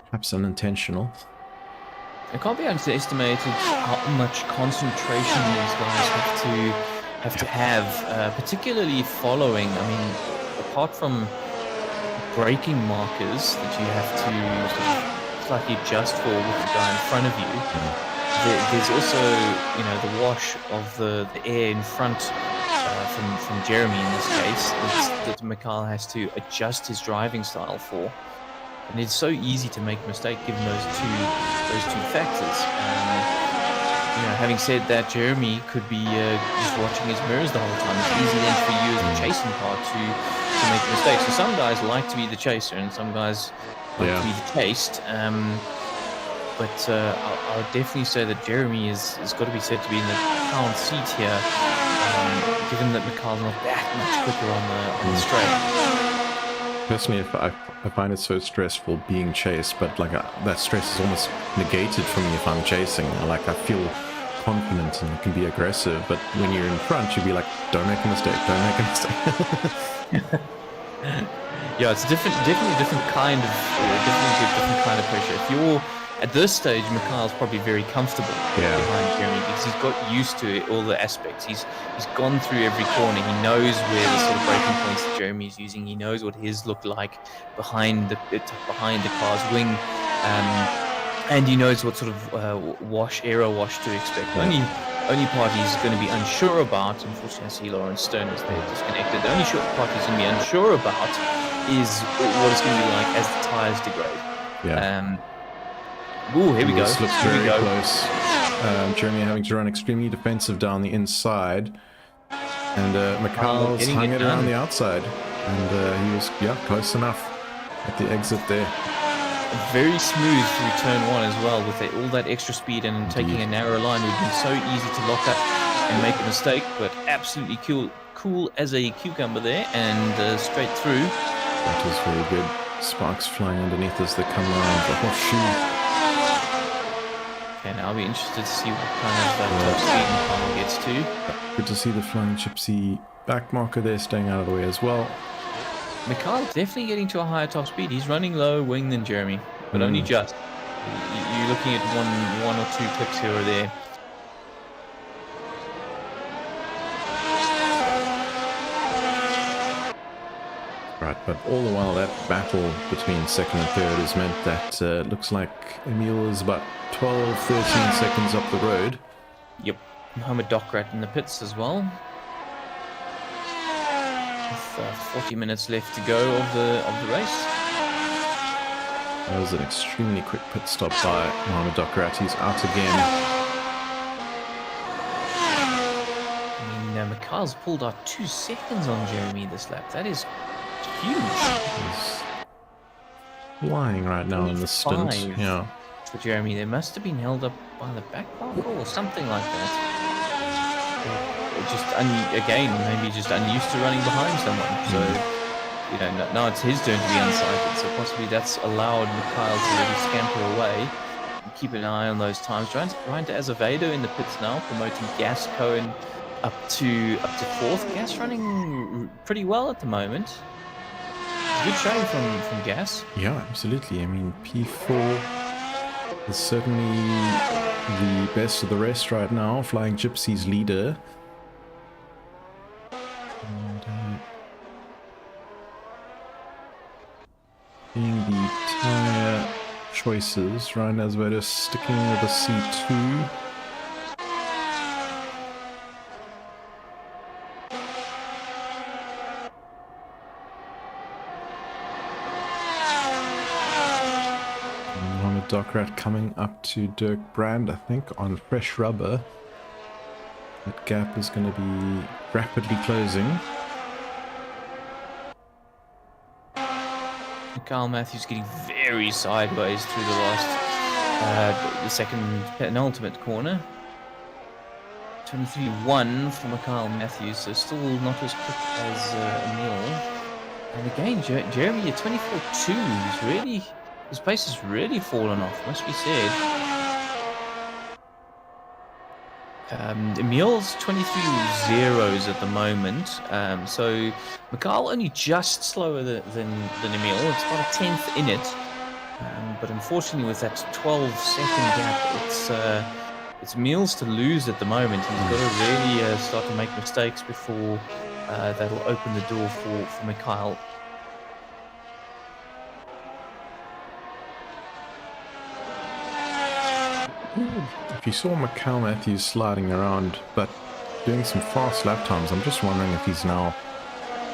perhaps unintentional. It can't be underestimated how much concentration these guys have, particularly following. I mean, apart from braking markers that you have to sort of slightly adjust for with the guy in front of you. There's also, the wash of the air in front from Jeremy in this case that Mikhail has to adjust his driving style for, and it's so easy to make a mistake given those two factors. Having said that, Jeremy could be just watching his mirrors the whole time. It's easy then for you as the chasing car to make mistakes. So some guys like to be the chaser, and some guys like to be the chased. But I would definitely say that Jeremy is got to be said to be in the pound seat here, given that Mikhail's not that much quicker on the straight. Personally, I find it so stressful being chased, but that stress is almost negated for me if I'm chasing. I feel confident and can be aggressive, but when you're in front, you'd be like, don't make a mistake, don't make a mistake. Yeah, it's definitely a different kind of pressure. If you're at this stage, Mikhail's probably very comfortable behind Jeremy because he's got used to it, all the aspects. He's gone through every corner. He knows where the sort of braking points that Jeremy's using. He knows what his look like behind the car's wing, and he knows what sort of aero wash to expect. Only part he's going to be unsure about, unfortunately I see Lawrence Stern is there disconnected, the only part he's going to be unsure about is what it's going to be like as the tyres degrade. Here we go. This looks very close. Jeremy having to run extremely defensive down the inside, and Mikhail's hung it around the outside, and he was close enough at the exit there. Very smooth through turn one as well, with all that extra speed and taking a narrow line. It would be so easy to lock up and make a mistake, but absolutely cool as a cucumber there, and straight through. That was very good. Sparks flying underneath as they come around the horseshoe. Okay, now I'll be interested to see what kind of top speed Mikhail gets to. Good to see the flying gypsy back marker there staying out of the way as well. Mikhail definitely getting to a higher top speed. He's running lower wing than Jeremy, but only just. You're looking at one or two clicks here or there. Right, but all the while that battle between second and third has meant that looks like Emil is about 12, 13 seconds up the road. Yep, Mohammed Dokrat in the pits as well. With 40 minutes left to go of the race. That was an extremely quick pit stop by Mohammed Dokrat. He's out again. Mikhail's pulled out 2 seconds on Jeremy this lap. That is huge. He's flying right now in the stint. Yeah. For Jeremy, they must have been held up by the back parker or something like that. Or just again, maybe just unused to running behind someone. So you know, now it's his turn to be unsighted. So possibly that's allowed Mikhail to really scamper away. Keep an eye on those times. Ryan de Azevedo in the pits now, promoting Gas Cohen up to 4th. Gas running pretty well at the moment. Good showing from Gas. Yeah, absolutely. I mean, P4 is certainly the best of the rest right now. Flying Gypsy's leader. And being the tire choices, Ryan Azevedo sticking with a C2. Dokrat coming up to Dirk Brand, I think, on fresh rubber. That gap is going to be rapidly closing. Kyle Matthews getting very sideways through the last, the second penultimate corner. 23.1 for Mikhail Matthews, so still not as quick as Emil. And again, Jeremy at 24.2 is really... His pace has really fallen off, must be said. Emil's 23 zeros at the moment, so Mikhail only just slower than Emil. It's about a 10th in it, but unfortunately with that 12-second gap, it's Emil's to lose at the moment. He's got to really start to make mistakes before that'll open the door for Mikhail. If you saw Mikhail Matthews sliding around, but doing some fast lap times, I'm just wondering if he's now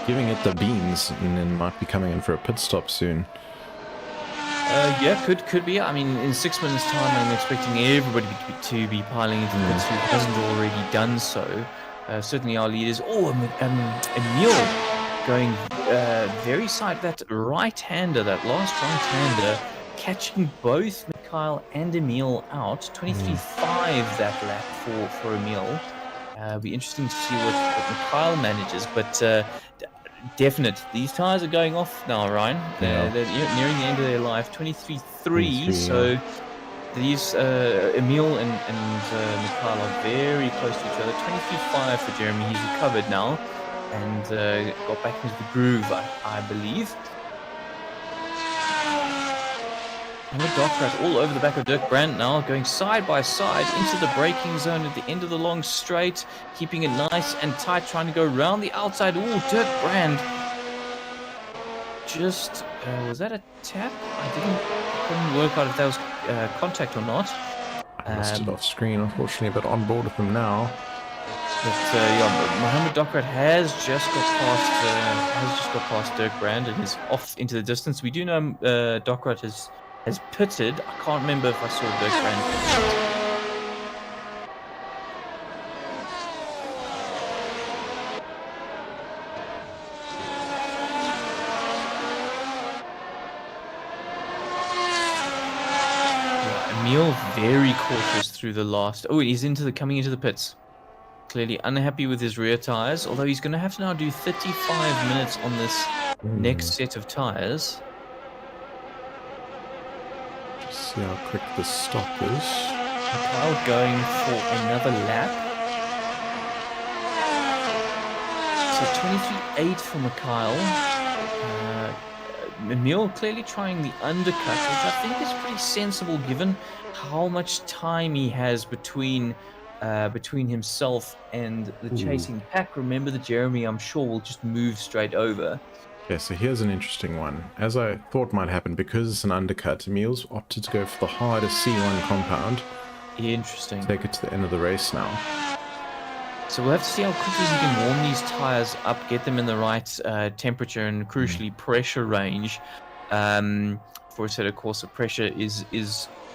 giving it the beans and then might be coming in for a pit stop soon. Yeah, could be. I mean, in 6 minutes' time, I'm expecting everybody to be piling into the pits who hasn't already done so. Certainly our leaders. Oh, Emil going very side. That right-hander, that last right-hander, catching both Mikhail and Emil out. 23.5 that lap for Emil. Be interesting to see what Mikhail manages, but definite. These tires are going off now, Ryan. They're nearing the end of their life. 23.3. So these Emil and Mikhail are very close to each other. 23.5 for Jeremy. He's recovered now and got back into the groove, I believe. And Dokrat all over the back of Dirk Brandt now, going side by side into the braking zone at the end of the long straight, keeping it nice and tight, trying to go around the outside. Ooh, Dirk Brandt. Just, was that a tap? I couldn't work out if that was contact or not. I missed it off screen, unfortunately, but on board with him now. But yeah, Mohammed Dokrat has just got past Dirk Brandt and is off into the distance. We do know Dokrat has pitted. I can't remember if I saw Dirk Brandt pit. Emil very cautious through the last. Oh, he's coming into the pits. Clearly unhappy with his rear tires, although he's going to have to now do 35 minutes on this next set of tires. See how quick the stop is. Mikhail going for another lap. So 23.8 for Mikhail. Emil clearly trying the undercut, which I think is pretty sensible given how much time he has between himself and the chasing pack. Remember that Jeremy, I'm sure, will just move straight over. Yeah, so here's an interesting one. As I thought might happen, because it's an undercut, Emil's opted to go for the hardest C1 compound. Interesting. Take it to the end of the race now. So we'll have to see how quickly he can warm these tires up, get them in the right temperature and crucially pressure range. For a set of course, of pressure is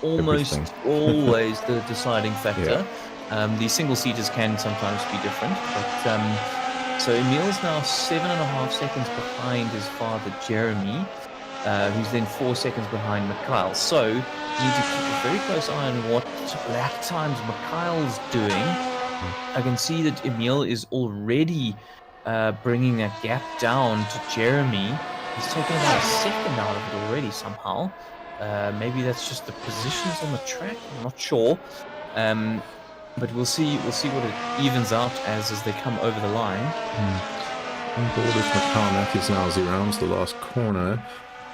almost always the deciding factor. Yeah. These single seaters can sometimes be different, but so Emil's now 7.5 seconds behind his father Jeremy, who's then 4 seconds behind Mikhail. So you need to keep a very close eye on what lap times Mikhail's doing. I can see that Emil is already bringing that gap down to Jeremy. He's taken about a second out of it already somehow. Maybe that's just the positions on the track. I'm not sure. But we'll see what it evens out as they come over the line. On board with Mikhail Matthews now as he rounds the last corner.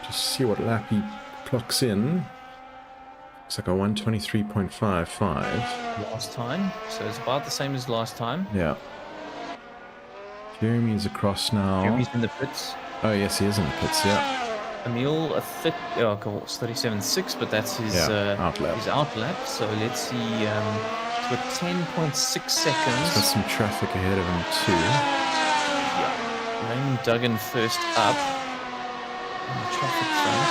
Just see what lap he clocks in. It's like a 1:23.55. Last time, so it's about the same as last time. Yeah. Jeremy's across now. Jeremy's in the pits. Oh yes, he is in the pits. Yeah. Emil a 37.6, but that's his outlap. His outlap. So let's see. With 10.6 seconds. He's got some traffic ahead of him too. Yeah. Raymond Duggan first up on the traffic front.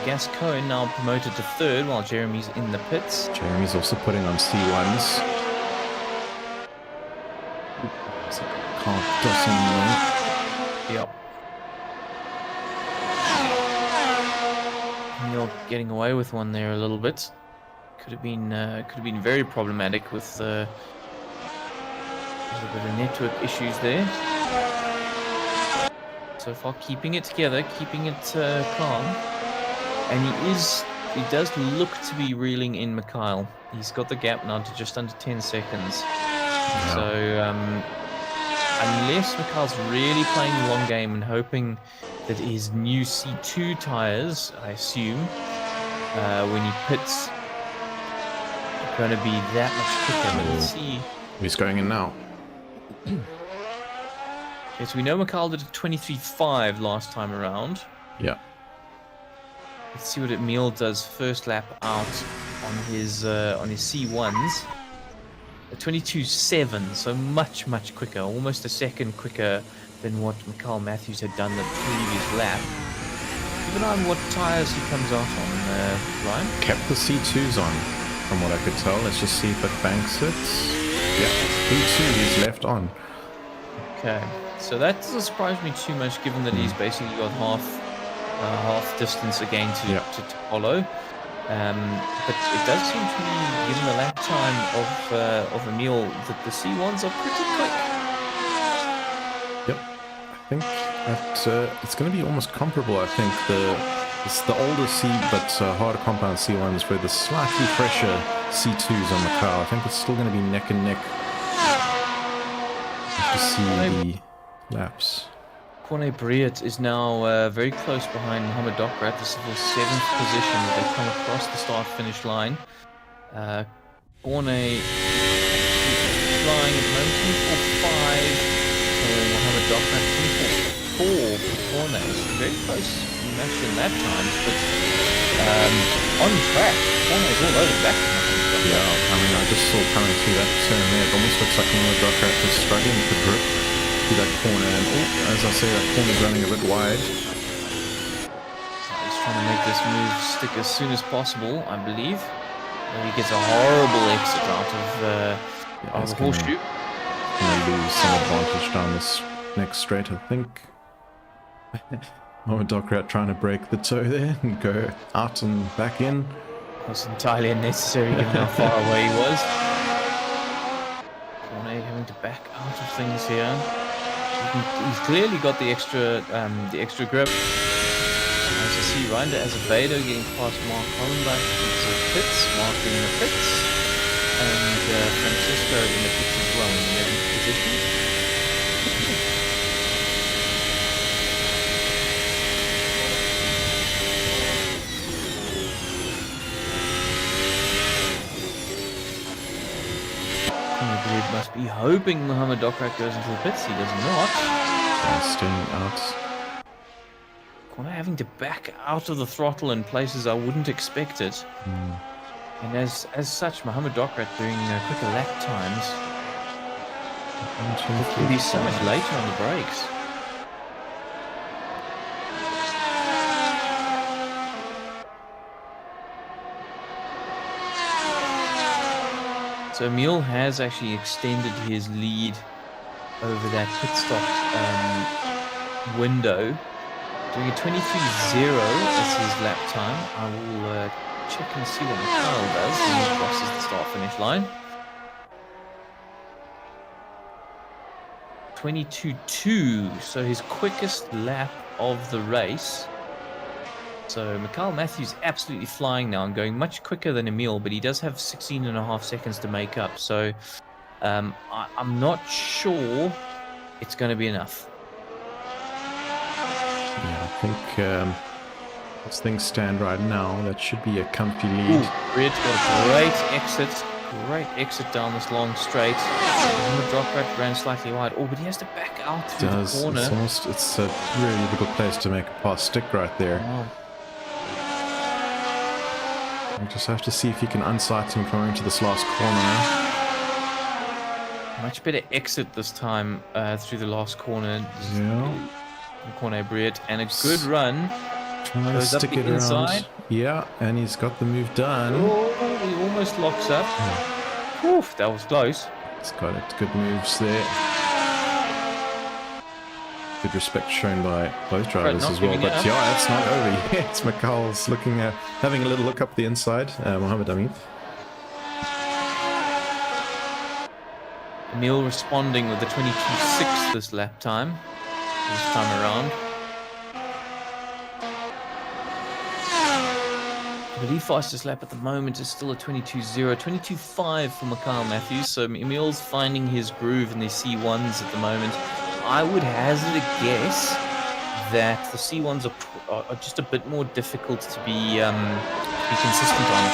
Gas Cohen now promoted to third while Jeremy's in the pits. Jeremy's also putting on C1s. Can't toss him there. Yep. Emil getting away with one there a little bit. Could have been very problematic with a little bit of network issues there. So far, keeping it together, keeping it calm, and he does look to be reeling in Mikhail. He's got the gap now to just under 10 seconds. Yeah. So unless Mikhail's really playing the long game and hoping that his new C2 tires, I assume, when he pits, going to be that much quicker. But let's see. He's going in now. Yes, we know Mikhail did a 23.5 last time around. Yeah. Let's see what Emil does first lap out on his C1s. A 22.7, so much quicker, almost a second quicker than what Mikhail Matthews had done the previous lap. Keep an eye on what tires he comes out on, Ryan. Kept the C2s on. From what I could tell, let's just see if it banks it. Yeah, B2 he's left on. Okay, so that doesn't surprise me too much, given that he's basically got half distance again to follow. But it does seem to me, given the lap time of Emil, that the C1s are pretty quick. Yep, I think that it's going to be almost comparable. I think it's the older C, but harder compound C1s for the slightly fresher C2s on the car. I think it's still going to be neck and neck. Have to see the laps. Corne Briet is now very close behind Mohamed Dokrat. This is the 7th position that they come across the start-finish line. Corne flying at the moment, 24.5 for Mohamed Dokrat, 24.4 for Corne. So very close match in lap times, but on track, Corne's all over the back. Yeah, I mean, I just saw coming through that turn there. It almost looks like Mohamed Dokrat is struggling to grip through that corner, and as I say, that corner's running a bit wide. He's trying to make this move stick as soon as possible, I believe. He gets a horrible exit out of the horseshoe. Going to lose some advantage down this next straight, I think. Mohamed Dokrat trying to break the toe there and go out and back in. It was entirely unnecessary given how far away he was. Corne having to back out of things here. He's clearly got the extra grip. As you see, Reinder Azevedo getting past Mark Hollenbach into the pits, Mark in the pits, and Francisco in the pits as well in the 11th position. be hoping Mohamed Dokrak goes into the pits. He does not. Staying out. Corner having to back out of the throttle in places I wouldn't expect it. And as such, Mohamed Dokrak doing quicker lap times. He can be so much later on the brakes. So Emil has actually extended his lead over that pit stop window, doing a 23.0 as his lap time. I will check and see what Mikhail does when he crosses the start-finish line. 22.2, so his quickest lap of the race. So Mikhail Matthews absolutely flying now and going much quicker than Emil, but he does have 16.5 seconds to make up. So I'm not sure it's going to be enough. Yeah, I think as things stand right now, that should be a comfy lead. Red's got a great exit down this long straight. The drop right ran slightly wide. Oh, but he has to back out through the corner. It's a really difficult place to make a pass stick right there. Oh. We just have to see if he can unsight him coming into this last corner. Much better exit this time through the last corner. Yeah. Corner Briet, and a good run. Trying to stick it around. Yeah, and he's got the move done. Oh, he almost locks up. Oof, that was close. It's got it. Good moves there. Good respect shown by both drivers as well. But yeah, it's not over yet. It's Mikhail's looking at having a little look up the inside. Mohamed, I mean. Emil responding with the 22.6 this lap time. This time around. I believe fastest lap at the moment is still a 22.0, 22.5 for Mikhail Matthews. So Emil's finding his groove in the C1s at the moment. I would hazard a guess that the C1s are just a bit more difficult to be consistent on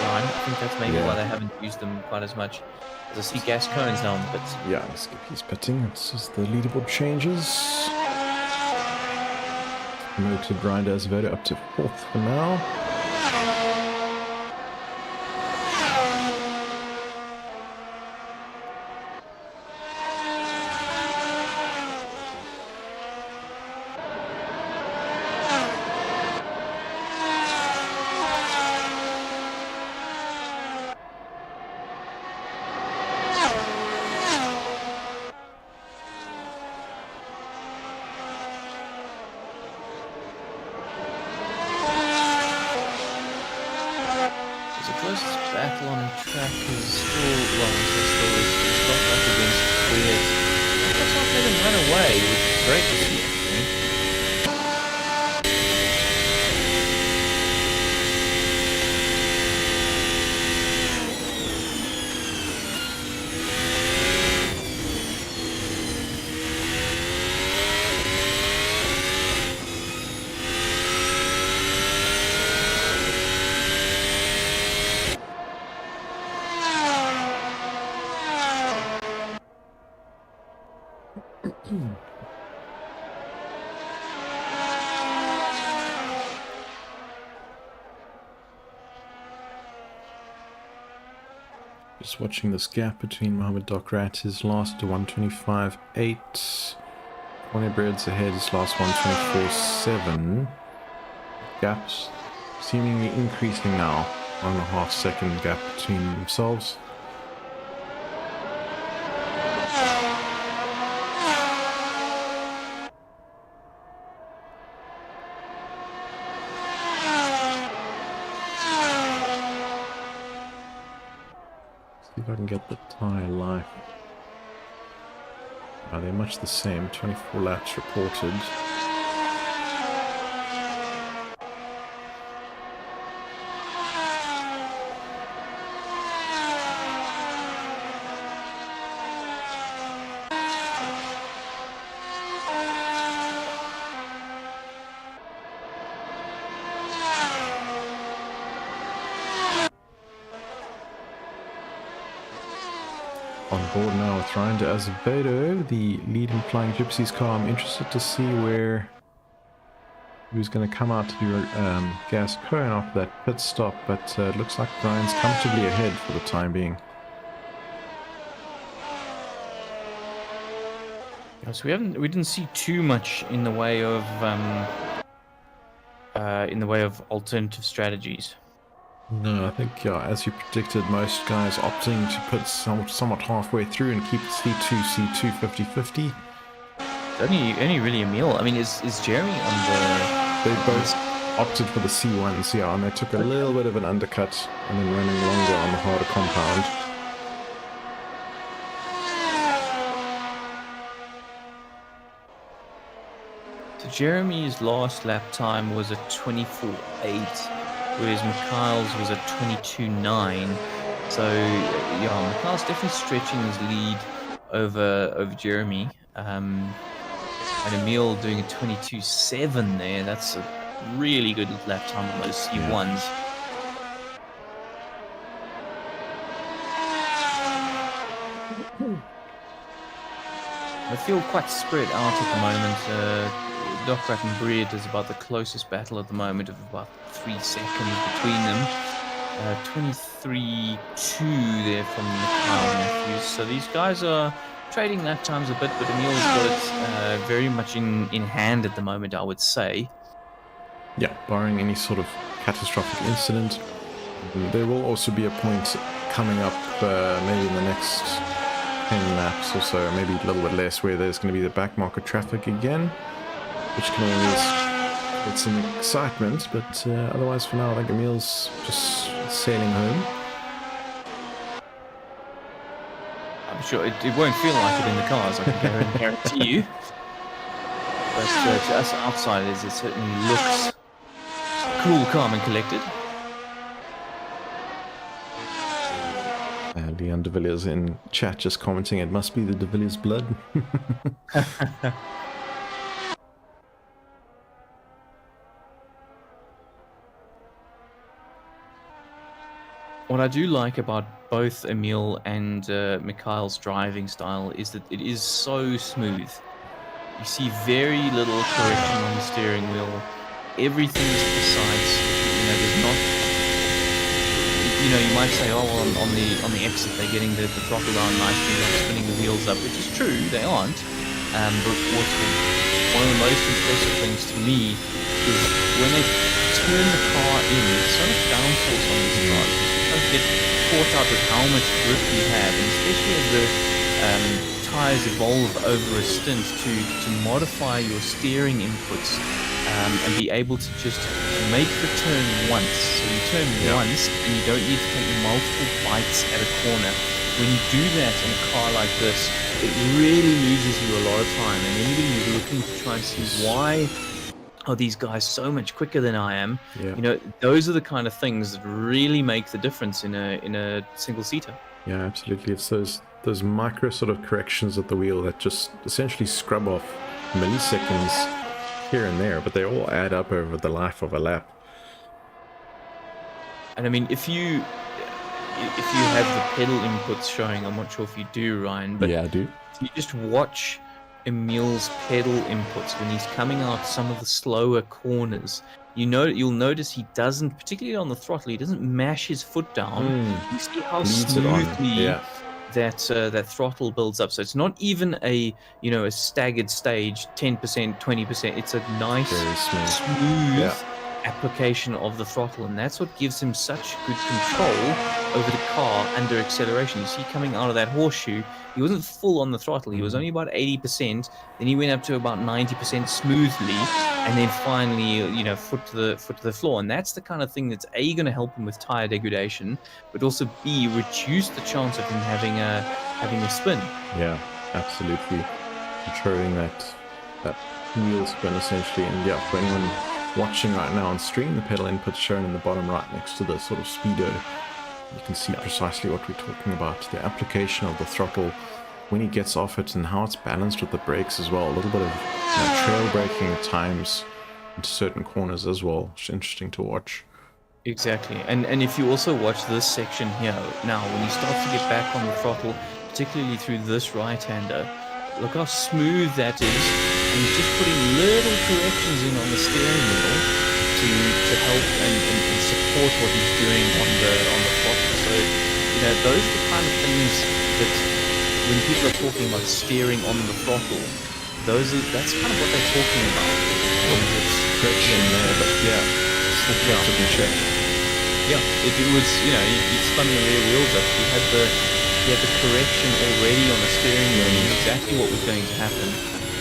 line. I think that's maybe why they haven't used them quite as much. As I see gas cones now on the pits. Yeah, let's skip his pitting. This is the leaderboard changes. Promoted Ryan Azevedo up to 4th for now. Battle on track is still long, so still is stopped up against Briet. Let's not let him run away, which is great to see, actually. Just watching this gap between Mohamed Dokrat, his last to 125.8. Cornebread's ahead, his last 124.7. Gaps seemingly increasing now. 1.5 second gap between themselves. See if I can get the tyre life. They're much the same, 24 laps reported. On board now with Ryan de Azevedo, the lead in Flying Gypsies car. I'm interested to see where who's going to come out to do gas cone after that pit stop, but it looks like Ryan's comfortably ahead for the time being. So we didn't see too much in the way of alternative strategies. No, I think as you predicted, most guys opting to put somewhat halfway through and keep C2, 50-50. Only really Emil. I mean, is Jeremy on the? They both opted for the C1s, yeah, and they took a little bit of an undercut and then running longer on the harder compound. So Jeremy's last lap time was a 24.8, whereas Mikhail's was a 22.9. So yeah, Mikhail's definitely stretching his lead over Jeremy. And Emil doing a 22.7 there. That's a really good lap time on those C1s. I feel quite spread out at the moment. Doc Rattenbreed is about the closest battle at the moment of about 3 seconds between them. 23.2 there from Mikhail Matthews. So these guys are trading lap times a bit, but Emil's got it very much in hand at the moment, I would say. Yeah, barring any sort of catastrophic incident. There will also be a point coming up maybe in the next 10 laps or so, maybe a little bit less, where there's going to be the back market traffic again, which can always get some excitement, but otherwise for now I think Emil's just sailing home. I'm sure it won't feel like it in the cars, I can guarantee you. But to us outsiders, it certainly looks cool, calm, and collected. Leon de Villiers in chat just commenting, it must be the de Villiers blood. What I do like about both Emil and Mikhail's driving style is that it is so smooth. You see very little correction on the steering wheel. Everything is precise. There's not. You might say, oh, well, on the exit they're getting the throttle down nicely, they're spinning the wheels up, which is true, they aren't. But what's one of the most impressive things to me is when they turn the car in, there's so much downforce on these cars. Don't get caught out with how much grip you have, and especially as the tires evolve over a stint to modify your steering inputs and be able to just make the turn once. So you turn once and you don't need to take multiple bites at a corner. When you do that in a car like this, it really loses you a lot of time. And anybody who's looking to try and see why are these guys so much quicker than I am, those are the kind of things that really make the difference in a single seater. Yeah, absolutely. It's those micro sort of corrections at the wheel that just essentially scrub off milliseconds here and there, but they all add up over the life of a lap. And I mean, if you have the pedal inputs showing, I'm not sure if you do, Ryan, but yeah, I do. If you just watch Emil's pedal inputs when he's coming out some of the slower corners, you'll notice he doesn't, particularly on the throttle, he doesn't mash his foot down. You see how smoothly that throttle builds up. So it's not even a staggered stage, 10%, 20%. It's a nice, smooth application of the throttle, and that's what gives him such good control over the car under acceleration. You see, coming out of that horseshoe, he wasn't full on the throttle. He was only about 80%. Then he went up to about 90% smoothly, and then finally, foot to the floor. And that's the kind of thing that's A, going to help him with tire degradation, but also B, reduce the chance of him having a spin. Yeah, absolutely. Controlling that wheel spin essentially. And yeah, for anyone watching right now on stream, the pedal input's shown in the bottom right next to the sort of speedo. You can see precisely what we're talking about, the application of the throttle when he gets off it and how it's balanced with the brakes as well. A little bit of trail braking at times into certain corners as well. It's interesting to watch. Exactly. And if you also watch this section here, now when he starts to get back on the throttle, particularly through this right-hander. Look how smooth that is. And he's just putting little corrections in on the steering wheel to help and support what he's doing on the throttle. So, those are the kind of things that when people are talking about steering on the throttle, that's kind of what they're talking about. Correction there, but yeah, still kept it in check. Yeah, it was, he's spinning the rear wheels up. He had the correction already on the steering wheel. He knew exactly what was going to happen.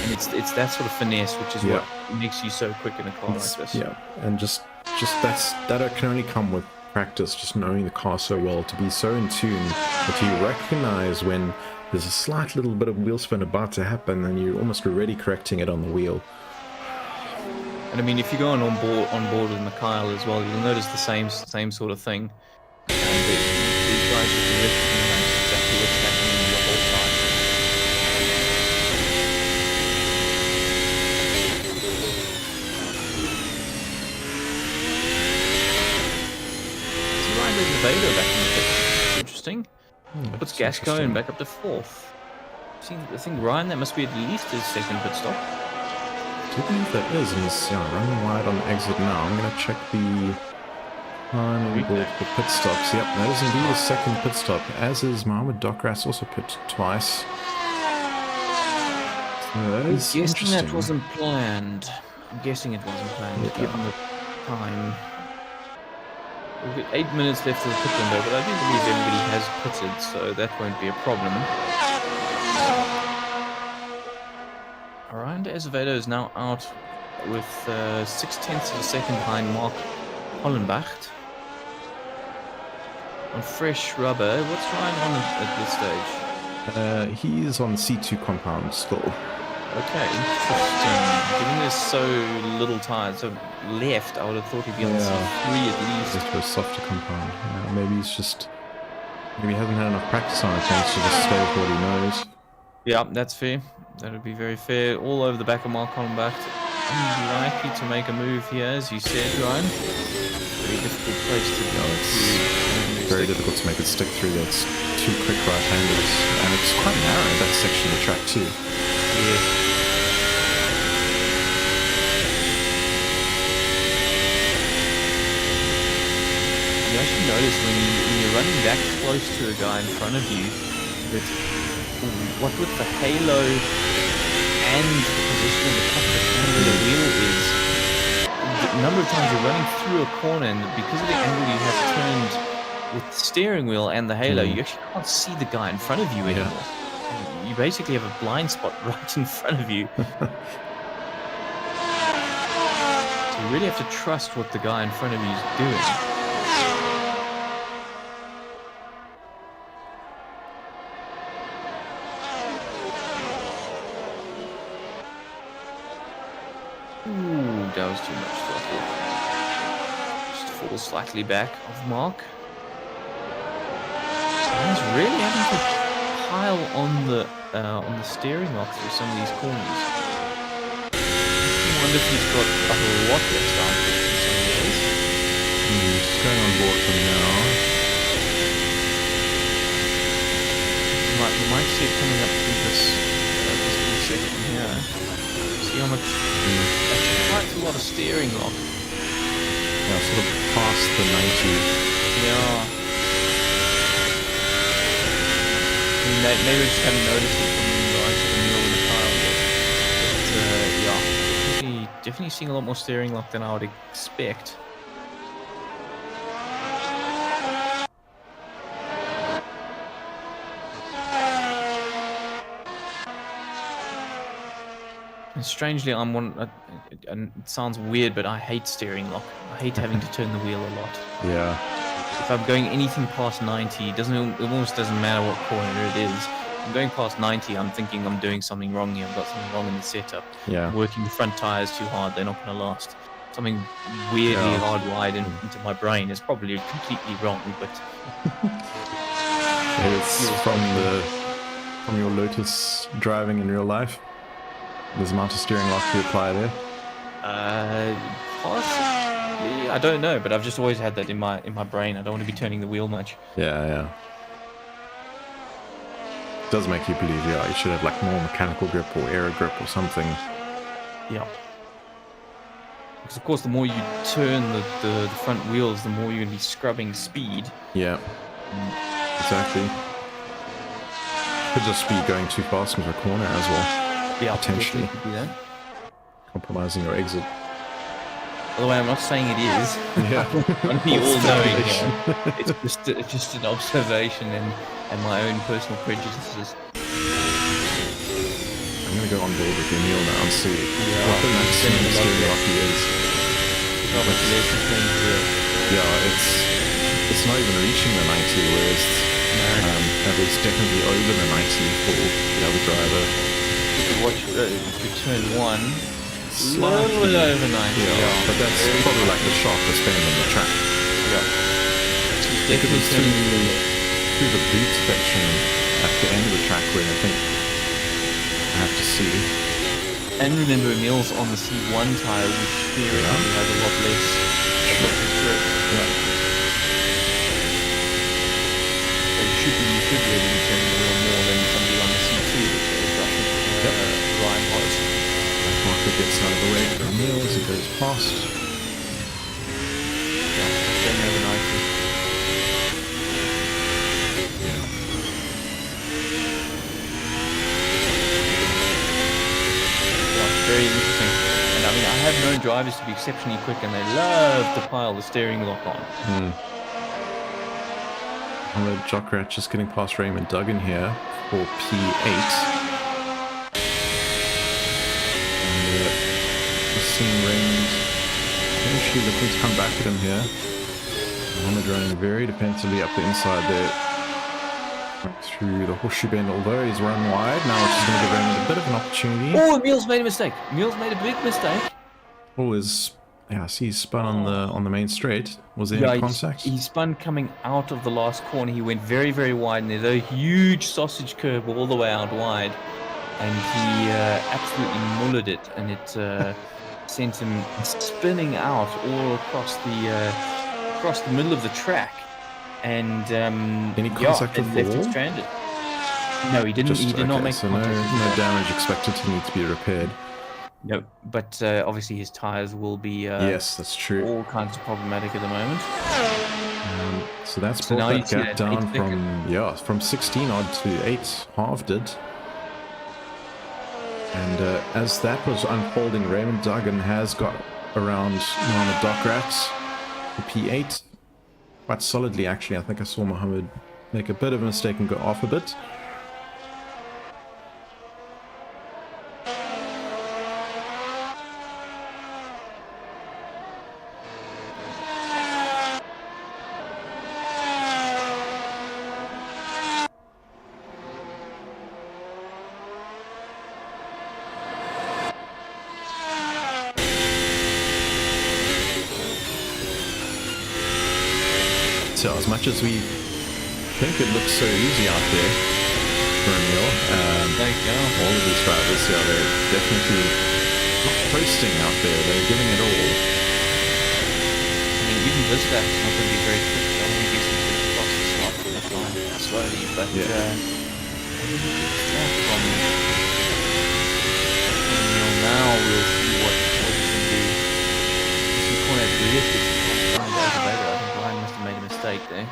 And it's that sort of finesse which is what makes you so quick in a car like this. Yeah, and just that can only come with practice, just knowing the car so well, to be so in tune that you recognize when there's a slight little bit of wheel spin about to happen and you're almost already correcting it on the wheel. And I mean, if you go on board with Mikhail as well, you'll notice the same sort of thing. And these guys are recognize exactly what's happening the whole time. See Ryan Vader back in the pit. Interesting. Puts Gasco in back up to 4th. I think Ryan, that must be at least his 2nd pit stop. I do believe that is, and he's running wide on the exit now. I'm going to check the time for pit stops. Yep, that is indeed his 2nd pit stop, as is Mohammed Dokras, also pit twice. So that is interesting. That wasn't planned. I'm guessing it wasn't planned, given the time. We've got 8 minutes left of the pit window, but I do believe everybody has pitted, so that won't be a problem. Ryan Azevedo is now out with 0.6 of a second behind Mark Hollenbach. On fresh rubber, what's Ryan on at this stage? He is on the C2 compound still. Okay, interesting. Given there's so little tires, so left, I would have thought he'd be on the C3 at least. Just for a softer compound. Maybe he hasn't had enough practice on it, thanks to just stay with what he knows. Yeah, that's fair. That would be very fair. All over the back of Mark Hollenbach. Unlikely to make a move here, as you said, Ryan. Very difficult place to go. It's very difficult to make it stick through. That's 2 quick right-handers. And it's quite narrow, that section of the track, too. Yeah. You actually notice when you're running that close to a guy in front of you, that what with the halo and the position of the cockpit and where the wheel is, the number of times you're running through a corner, and because of the angle you have turned with the steering wheel and the halo, you actually can't see the guy in front of you anymore. You basically have a blind spot right in front of you. So you really have to trust what the guy in front of you is doing. Ooh, that was too much throttle. Just fall slightly back of Mark. He's really having to pile on the steering lock through some of these corners. I wonder if he's got a lot less downforce than some of those. Just going on board for now. We might see it coming up through this little section here. See how much? That's quite a lot of steering lock. Yeah, sort of past the 90. Yeah. Maybe I just haven't noticed it from right in the middle of the pile yet. But yeah, definitely seeing a lot more steering lock than I would expect. And strangely, I'm one. And it sounds weird, but I hate steering lock. I hate having to turn the wheel a lot. Yeah. If I'm going anything past 90, it almost doesn't matter what corner it is. If I'm going past 90, I'm thinking I'm doing something wrong here. I've got something wrong in the setup. Yeah. I'm working the front tires too hard. They're not going to last. Something weirdly hardwired into my brain is probably completely wrong, but it's from your Lotus driving in real life. There's a amount of steering lock you apply there. Possibly. I don't know, but I've just always had that in my brain. I don't want to be turning the wheel much. Yeah. does make you believe, yeah, you should have like more mechanical grip or aero grip or something. Yeah. Because of course, the more you turn the front wheels, the more you're gonna be scrubbing speed. Yeah, exactly. Could just be going too fast into a corner as well. Yeah, potentially. could do that. Compromising your exit. By the way, I'm not saying it is. Yeah. I want to be all knowing here. It's just an observation and my own personal prejudices. I'm gonna go on board with Emil now and see what the maximum steering lucky is. How much less you can do. Yeah, it's not even reaching the 90, whereas that was definitely over the 90 for the other driver. If you watch turn 1, Slightly over 90. Yeah, but that's probably like the sharpest bend on the track. Yeah. It was through the boot section at the end of the track where I think I have to see. And remember, Emil's on the C1 tire, which theoretically has a lot less grip. Yeah. So you should really be turning a little more than somebody on the C2, which I think Ryan was. Marker gets out of the way for Emil as he goes past. Yeah, then over 90. Very interesting. And I mean, I have known drivers to be exceptionally quick and they love to pile the steering lock on. Jockrat just getting past Raymond Duggan here for P8. And we're seeing Raymond eventually looking to come back at him here. Mohammed running very defensively up the inside there. Through the horseshoe bend, although he's run wide, now it's just going to give Raymond a bit of an opportunity. Oh, Emil's made a mistake. Emil's made a big mistake. Oh, I see he's spun on the main straight. Was there any contact? He spun coming out of the last corner. He went very, very wide, and there's a huge sausage curve all the way out wide, and he absolutely mullered it, and it sent him spinning out all across the middle of the track. And any contact with the left wall? him stranded. No, he didn't. He did not make so contact. no damage expected to need to be repaired. No, but obviously his tires will be. Yes, that's true. All kinds of problematic at the moment. So that's brought that gap down from 16 odd to 8, halved it. And as that was unfolding, Raymond Duggan has got around Mohammed Docrat for P8. Quite solidly, actually. I think I saw Mohammed make a bit of a mistake and go off a bit. So as much as we think it looks so easy out there for Emil, all of these drivers, they're definitely not coasting out there. They're giving it all. I mean, even this guy's not going to be very quick. I think he's going to cross the start finish line slowly, but I think it's from Emil now. We'll see what he can do. Some corner lift it across the elevator. I think Ryan must have made a mistake there.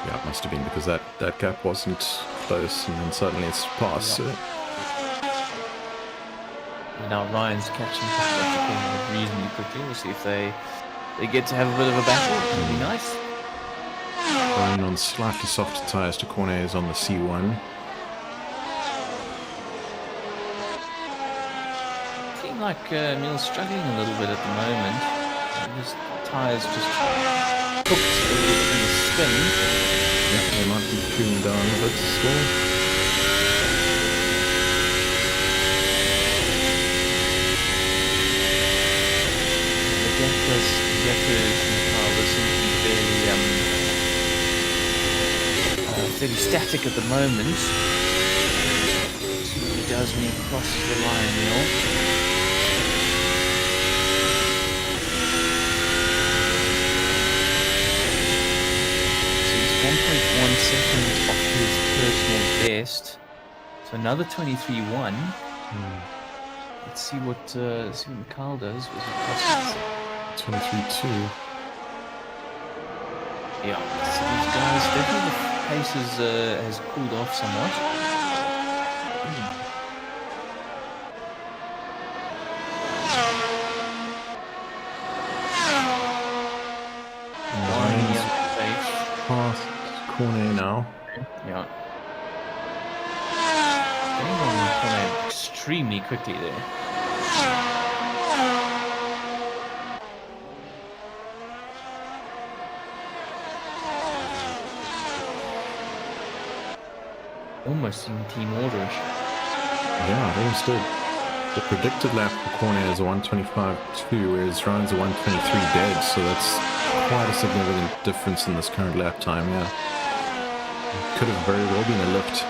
Yeah, it must have been because that gap wasn't close, and then suddenly it's passed. Yeah. Now Ryan's catching up reasonably quickly. We'll see if they get to have a bit of a battle. It'll be nice. Ryan on slightly softer tyres to Cornets on the C1. Seems like Emil's struggling a little bit at the moment. His tyres just hooked a little bit in the spin. Yeah, they might be cooling down a bit still. The getters and cars seem to be fairly static at the moment. See what he does when he crosses the line, Emil. So he's 1.1 22nd of his personal best. So another 23-1. Let's see what Mikhail does. Was it 23-2. Yeah, so these guys, definitely the pace has cooled off somewhat. Winding up the pace. Past corner now. Yeah. Getting on the corner extremely quickly there. Almost in team orderish. Yeah, it almost did. The predicted lap for corner is a 125.2, whereas Ryan's a 123 dead, so that's quite a significant difference in this current lap time, yeah. Could have very well been a lift.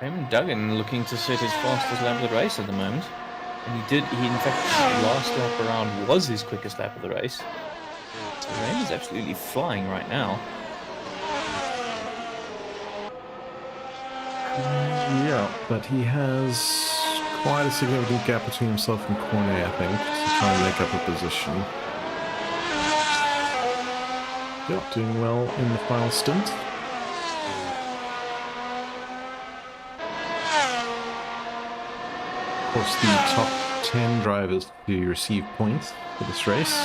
Raymond Duggan looking to set his fastest lap of the race at the moment. And he in fact, the last lap around was his quickest lap of the race. So Raymond's absolutely flying right now. Yeah, but he has quite a significant gap between himself and Cornet, I think, to try and make up a position. Yep, doing well in the final stint. Of course, the top 10 drivers to receive points for this race.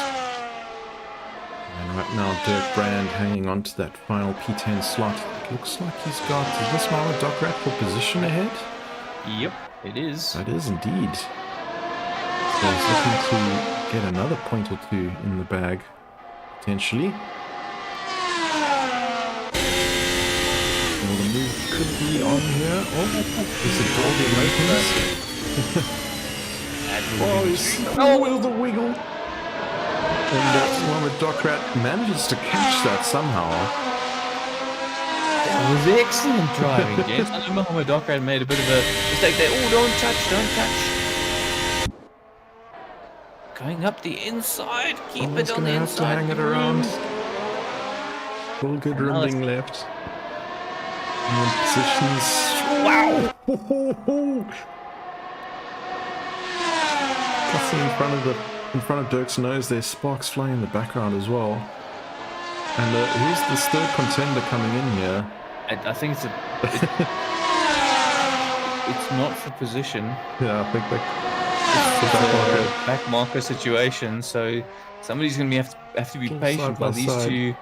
And right now, Dirk Brand hanging on to that final P10 slot. It looks like he's got, is this Mohammed Dokrat for position ahead? Yep, it is. That is indeed. So he's looking to get another point or two in the bag, potentially. Well, the move could be on here. Oh, is it door being opened? With a wiggle. And Mohammed Dokrat manages to catch that somehow. That was excellent driving, gents. I know Mohammed Dokrat made a bit of a mistake there. Oh, don't touch. Going up the inside. Keep it on the inside. Have to hang it around. Full good rimming left. And positions. Wow! Crossing in front of Dirk's nose, there's sparks flying in the background as well. And who's this third contender coming in here? I think it's it's not for position. Yeah, I think it's a back marker situation. So somebody's going to have to be patient while these two.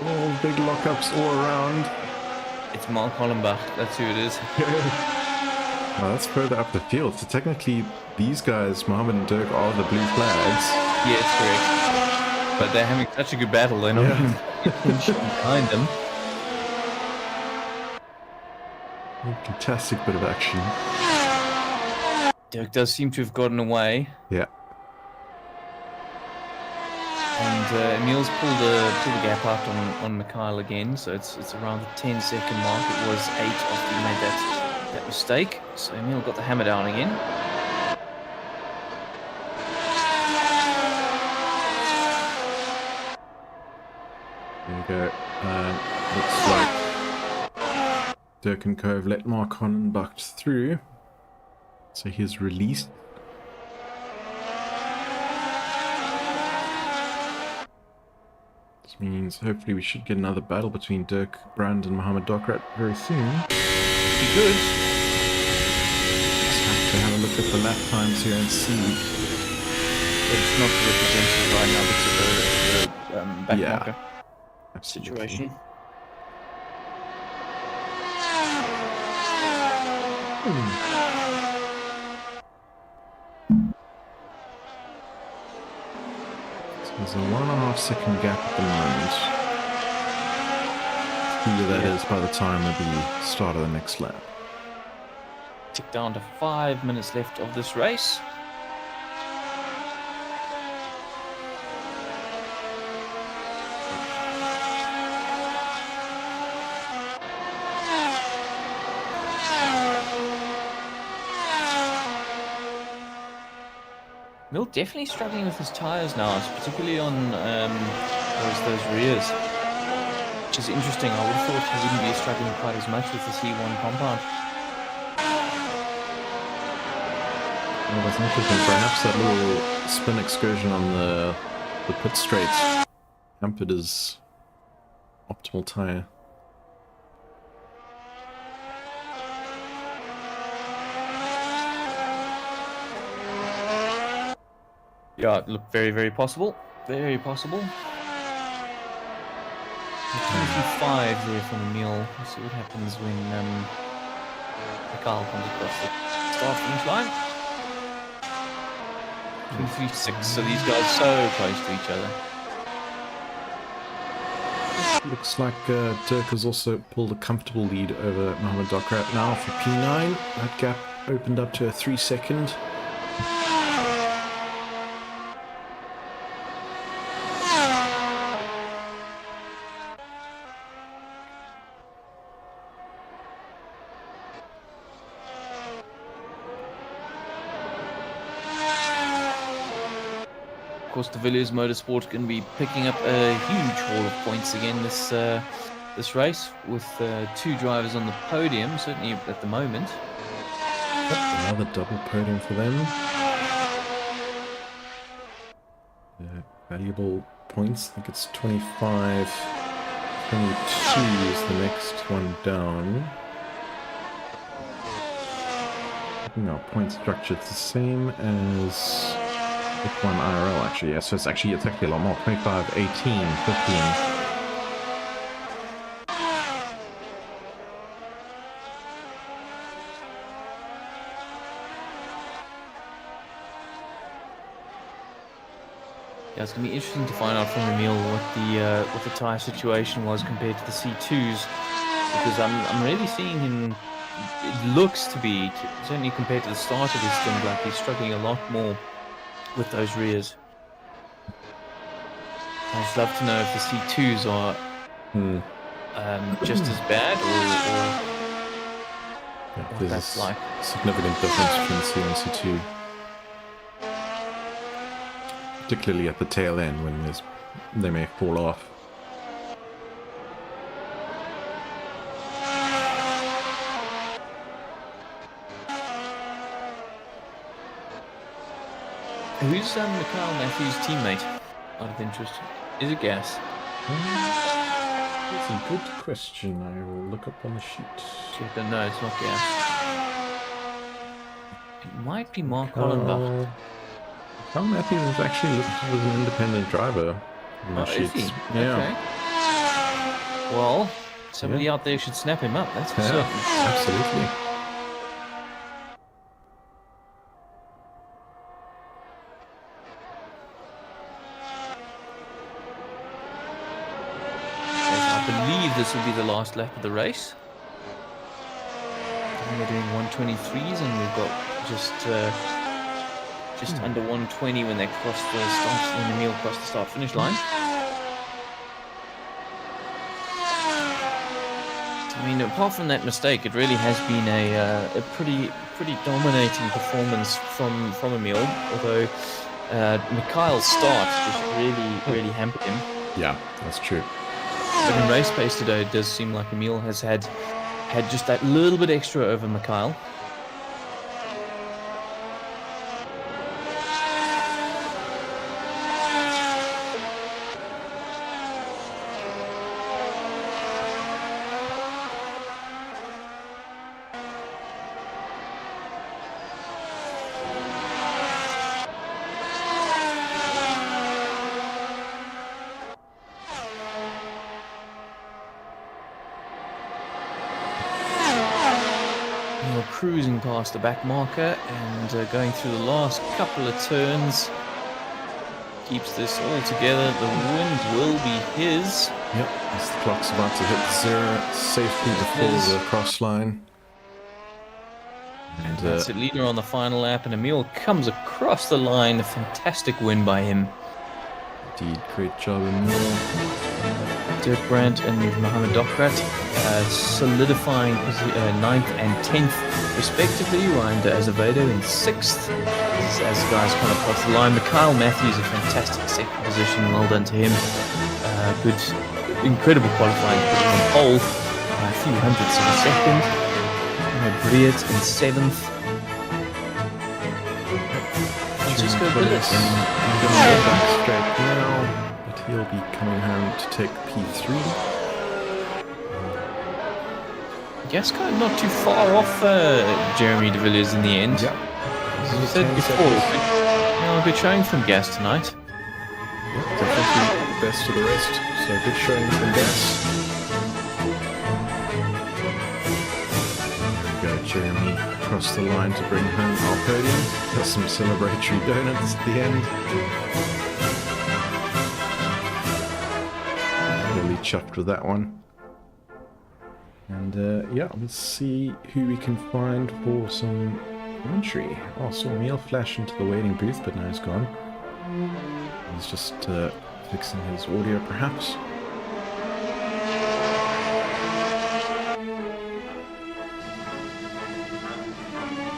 All big lockups all around. It's Mark Hollenbach. That's who it is. Well, that's further up the field. So technically, these guys, Mohammed and Dirk, are the blue flags. Yes, correct. But they're having such a good battle, they're not behind them. A fantastic bit of action. Dirk does seem to have gotten away. Yeah. And Emil's pulled the gap out on Mikhail again, so it's around the 10-second mark. It was 8 after he made that mistake. So Emil got the hammer down again. There you go. Looks like Dirk and Co have let Mark Hollenbach through. So he's released. This means hopefully we should get another battle between Dirk Brand and Mohammed Dokrat very soon. Be good. Just have to have a look at the lap times here and see. It's not represented right now because of the back marker Absolutely. situation. So there's a 1.5 second gap at the moment. See where that is by the time of the start of the next lap. Tick down to 5 minutes left of this race. Emil definitely struggling with his tires now, particularly on those rears. Which is interesting. I would have thought he wouldn't be struggling quite as much with the C1 compound. Well, that's interesting. Perhaps that little spin excursion on the pit straight hampered his optimal tire. Yeah, it looked very, very possible. Very possible. 25 there from Emil. We'll see what happens when Mikhail comes across the start finish line. 23.6, so these guys are so close to each other. Looks like Dirk has also pulled a comfortable lead over Mohamed Dokrat now for P9. That gap opened up to a 3-second. Of course, the Villiers Motorsport going to be picking up a huge haul of points again this race with 2 drivers on the podium, certainly at the moment. Yep, another double podium for them. Valuable points. I think it's 25, 22 is the next one down. No, point structure it's the same as F1 IRL actually, yeah, so it's actually a lot more. 25, 18, 15. Yeah, it's going to be interesting to find out from Emil what the tyre situation was compared to the C2s, because I'm really seeing him. It looks to be, certainly compared to the start of his stint, like he's struggling a lot more with those rears. I'd just love to know if the C2s are just as bad, or what that's like. Significant difference between C1 and C2. Particularly at the tail end when they may fall off. Who's Mikhail Matthews' teammate, out of interest? Is it Gas? That's a good question. I will look up on the sheet. No, it's not Gas. It might be Mark Hollenbach. Mikhail Matthews is actually listed as an independent driver on the sheets. Is he? Yeah. Okay. Well, somebody out there should snap him up, that's for certain. Absolutely. This will be the last lap of the race. And we're doing 123s, and we've got just under 120 when they cross the start, when Emil crossed the start-finish line. I mean, apart from that mistake, it really has been a pretty dominating performance from Emil. Although Mikhail's start just really hampered him. Yeah, that's true. But in race pace today, it does seem like Emil has had just that little bit extra over Mikhail. Cruising past the back marker and going through the last couple of turns. Keeps this all together. The win will be his. Yep, as the clock's about to hit 0, safely before the cross line. And that's it, leader on the final lap, and Emil comes across the line. A fantastic win by him. Indeed, great job, Emil. Dirk Brandt and Mohamed Dokrat solidifying 9th and 10th respectively. Ryan de Azevedo in 6th. as guys come across the line. Kyle Matthews, a fantastic second position. Well done to him. Good, incredible qualifying, putting on pole by a few hundredths of a second. Briat in 7th. Francisco Billis. Back straight now, but he'll be coming home to take P3. Gasco not too far off Jeremy de Villiers in the end. Yeah. As we said before, good showing from Gas tonight. Yeah, definitely the best of the rest. So good showing from Gas. There we go, Jeremy across the line to bring home our podium. There's some celebratory donuts at the end. Really chuffed with that one. And yeah, let's see who we can find for some commentary. Oh, I saw Neil flash into the waiting booth, but now he's gone. He's just fixing his audio, perhaps.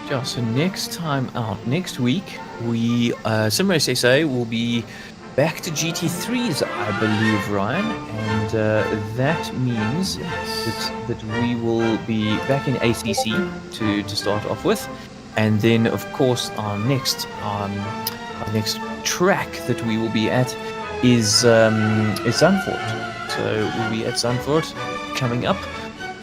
Yeah, so next time out, next week, we SimRace SA will be back to GT3s, I believe, Ryan, and that means that we will be back in ACC to start off with, and then of course our next track that we will be at is Zandvoort. So we'll be at Zandvoort coming up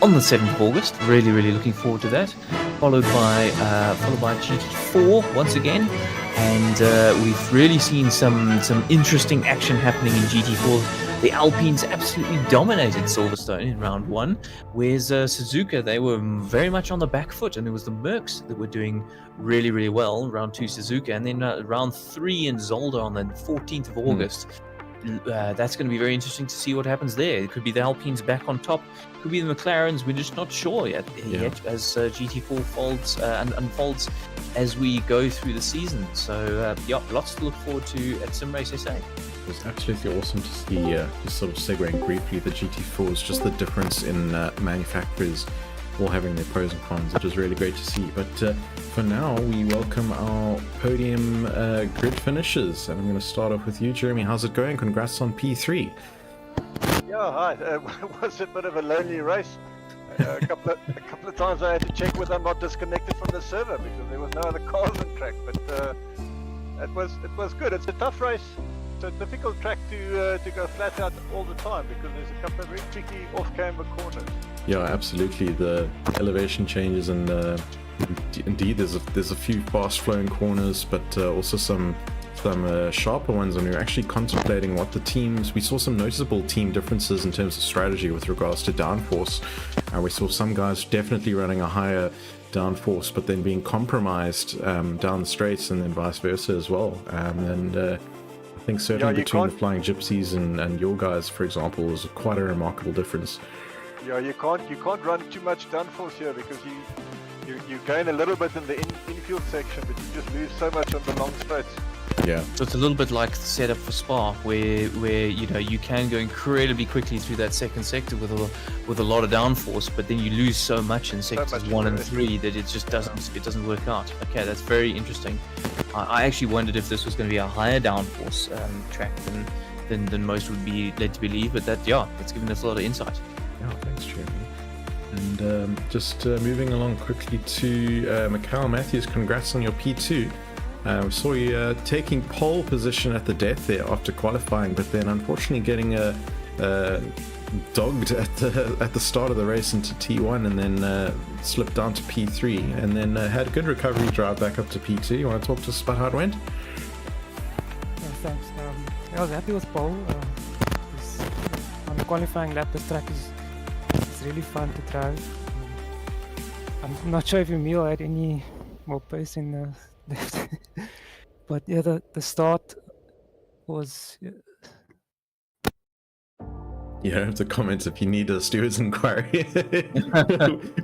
on the 7th of August. Really looking forward to that. Followed by GT4 once again. And we've really seen some interesting action happening in GT4. The Alpines absolutely dominated Silverstone in round 1, whereas Suzuka, they were very much on the back foot, and it was the Mercs that were doing really well. Round 2 Suzuka, and then round 3 in Zolder on the 14th of August. That's going to be very interesting to see what happens there. It could be the Alpines back on top, it could be the McLarens. We're just not sure yet as GT4 unfolds as we go through the season. So yeah, lots to look forward to at SimRace SA. It was absolutely awesome to see, just sort of segueing briefly, the GT4 is just the difference in manufacturers all having their pros and cons. It was really great to see. But for now, we welcome our podium grid finishers. And I'm going to start off with you, Jeremy. How's it going? Congrats on P3. Yeah, hi. It was a bit of a lonely race. A couple of times I had to check whether I'm not disconnected from the server because there was no other cars on track. But it was good. It's a tough race. It's a difficult track to go flat out all the time because there's a couple of very tricky off-camber corners. Yeah, absolutely. The elevation changes, and indeed there's a few fast-flowing corners, but also some sharper ones. And we were actually contemplating what the teams. We saw some noticeable team differences in terms of strategy with regards to downforce. We saw some guys definitely running a higher downforce, but then being compromised down the straights, and then vice versa as well. I think certainly between the Flying Gypsies and your guys, for example, was quite a remarkable difference. Yeah, you can't run too much downforce here because you gain a little bit in the infield section, but you just lose so much on the long straights. Yeah. So it's a little bit like the setup for Spa, where you can go incredibly quickly through that second sector with a lot of downforce, but then you lose so much in sectors 1 and 3 that it just doesn't work out. Okay, that's very interesting. I actually wondered if this was going to be a higher downforce track than most would be led to believe, but it's given us a lot of insight. Yeah, thanks, Jeremy. And just moving along quickly to Mikhail Matthews, congrats on your P2. We saw you taking pole position at the death there after qualifying, but then unfortunately getting dogged at the start of the race into T1, and then slipped down to P3, and then had a good recovery drive back up to P2. You want to talk to us about how it went? Yeah, thanks. I was happy with pole. On the qualifying lap, the track is really fun to drive. I'm not sure if Emil had any more pace in the left, but yeah, the start was. You don't have to comment if you need a steward's inquiry.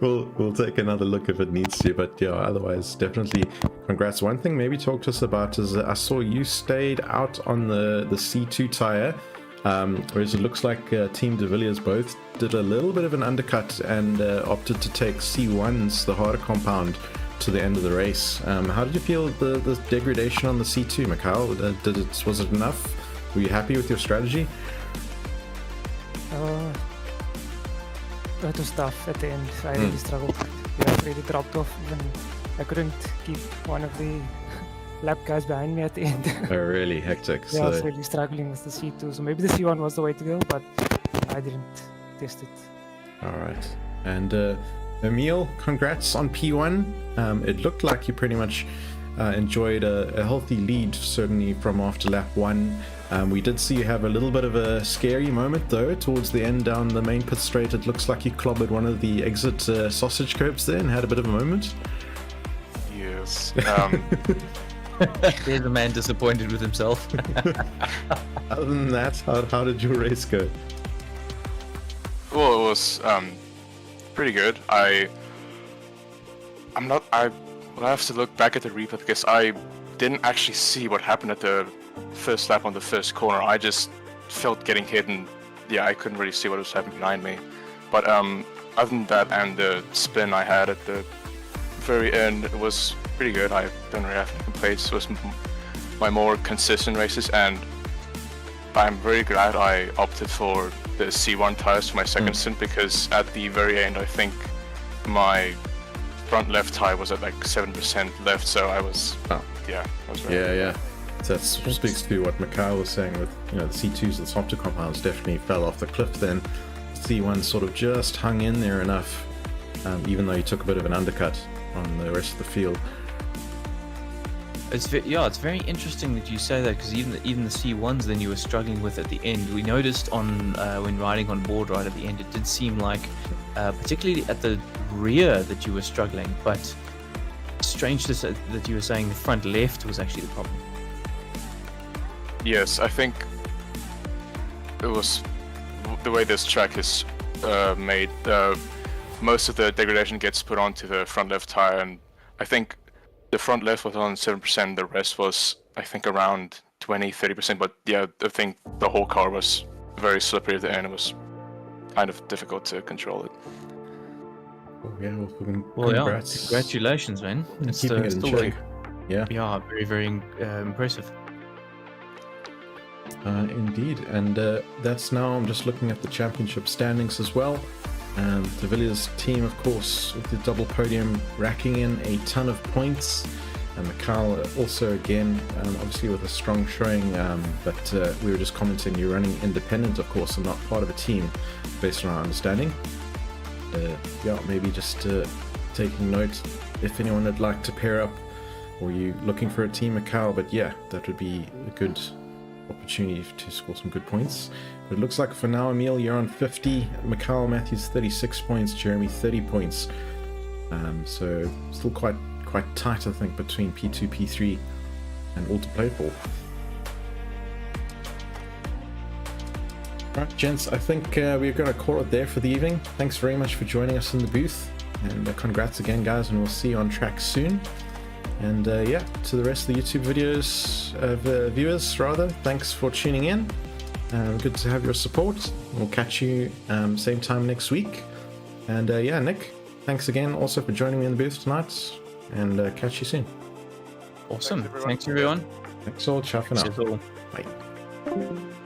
we'll take another look if it needs to, but yeah, otherwise definitely congrats. One thing maybe talk to us about is I saw you stayed out on the C2 tire, whereas it looks like Team de Villiers both did a little bit of an undercut and opted to take C1s, the harder compound, to the end of the race. How did you feel the degradation on the C2, Mikhail? Was it enough? Were you happy with your strategy? It was tough at the end. I really struggled. Yeah, I really dropped off. Even I couldn't keep one of the lap guys behind me at the end. Oh, really hectic. Yeah, I was really struggling with the C2. So maybe the C1 was the way to go, but I didn't test it. All right. And Emil, congrats on P1. It looked like you pretty much enjoyed a healthy lead, certainly from after lap 1. We did see you have a little bit of a scary moment, though, towards the end down the main pit straight. It looks like you clobbered one of the exit sausage curbs there and had a bit of a moment. Yes. There's a man disappointed with himself. Other than that, how did your race go? Well, it was pretty good. I will have to look back at the replay because I didn't actually see what happened at the first lap on the first corner. I just felt getting hit, and yeah, I couldn't really see what was happening behind me. But other than that and the spin I had at the very end, it was pretty good. I don't really have any complaints. It was my more consistent races, and I'm very glad I opted for the C1 tires for my second stint, because at the very end I think my front left tire was at like 7% left, so I was I was very Yeah. That speaks to what Mikhail was saying with, the C2s and softer compounds definitely fell off the cliff then. C1 sort of just hung in there enough, even though he took a bit of an undercut on the rest of the field. It's very interesting that you say that, because even the C1s then you were struggling with at the end. We noticed on when riding on board right at the end, it did seem like, particularly at the rear, that you were struggling. But strange that you were saying the front left was actually the problem. Yes, I think it was the way this track is made. Most of the degradation gets put onto the front left tire, and I think the front left was on 7%, the rest was, I think, around 20-30%, but yeah, I think the whole car was very slippery at the end. It was kind of difficult to control it. Oh, yeah, Well, congrats. yeah, congratulations, man. It's Keeping it in still check. Yeah. very, very impressive. Indeed, and that's now, I'm just looking at the championship standings as well. De Villiers' team, of course, with the double podium, racking in a ton of points. And Mikhail also, again, obviously with a strong showing, but we were just commenting you're running independent, of course, and not part of a team, based on our understanding. Maybe just taking note if anyone would like to pair up, or you looking for a team, Mikhail, but yeah, that would be a good opportunity to score some good points. But it looks like for now, Emil, you're on 50, Mikhail Matthews 36 points, Jeremy 30 points. So still quite tight, I think, between P2, P3, and all to play for. Right, gents, I think we're going to call it there for the evening. Thanks very much for joining us in the booth, and congrats again, guys, and we'll see you on track soon. And to the rest of the YouTube viewers, thanks for tuning in. Good to have your support. We'll catch you same time next week. And Nick, thanks again also for joining me in the booth tonight, and catch you soon. Awesome. Thanks everyone. Thanks all. Ciao for now. Cheers all. Bye.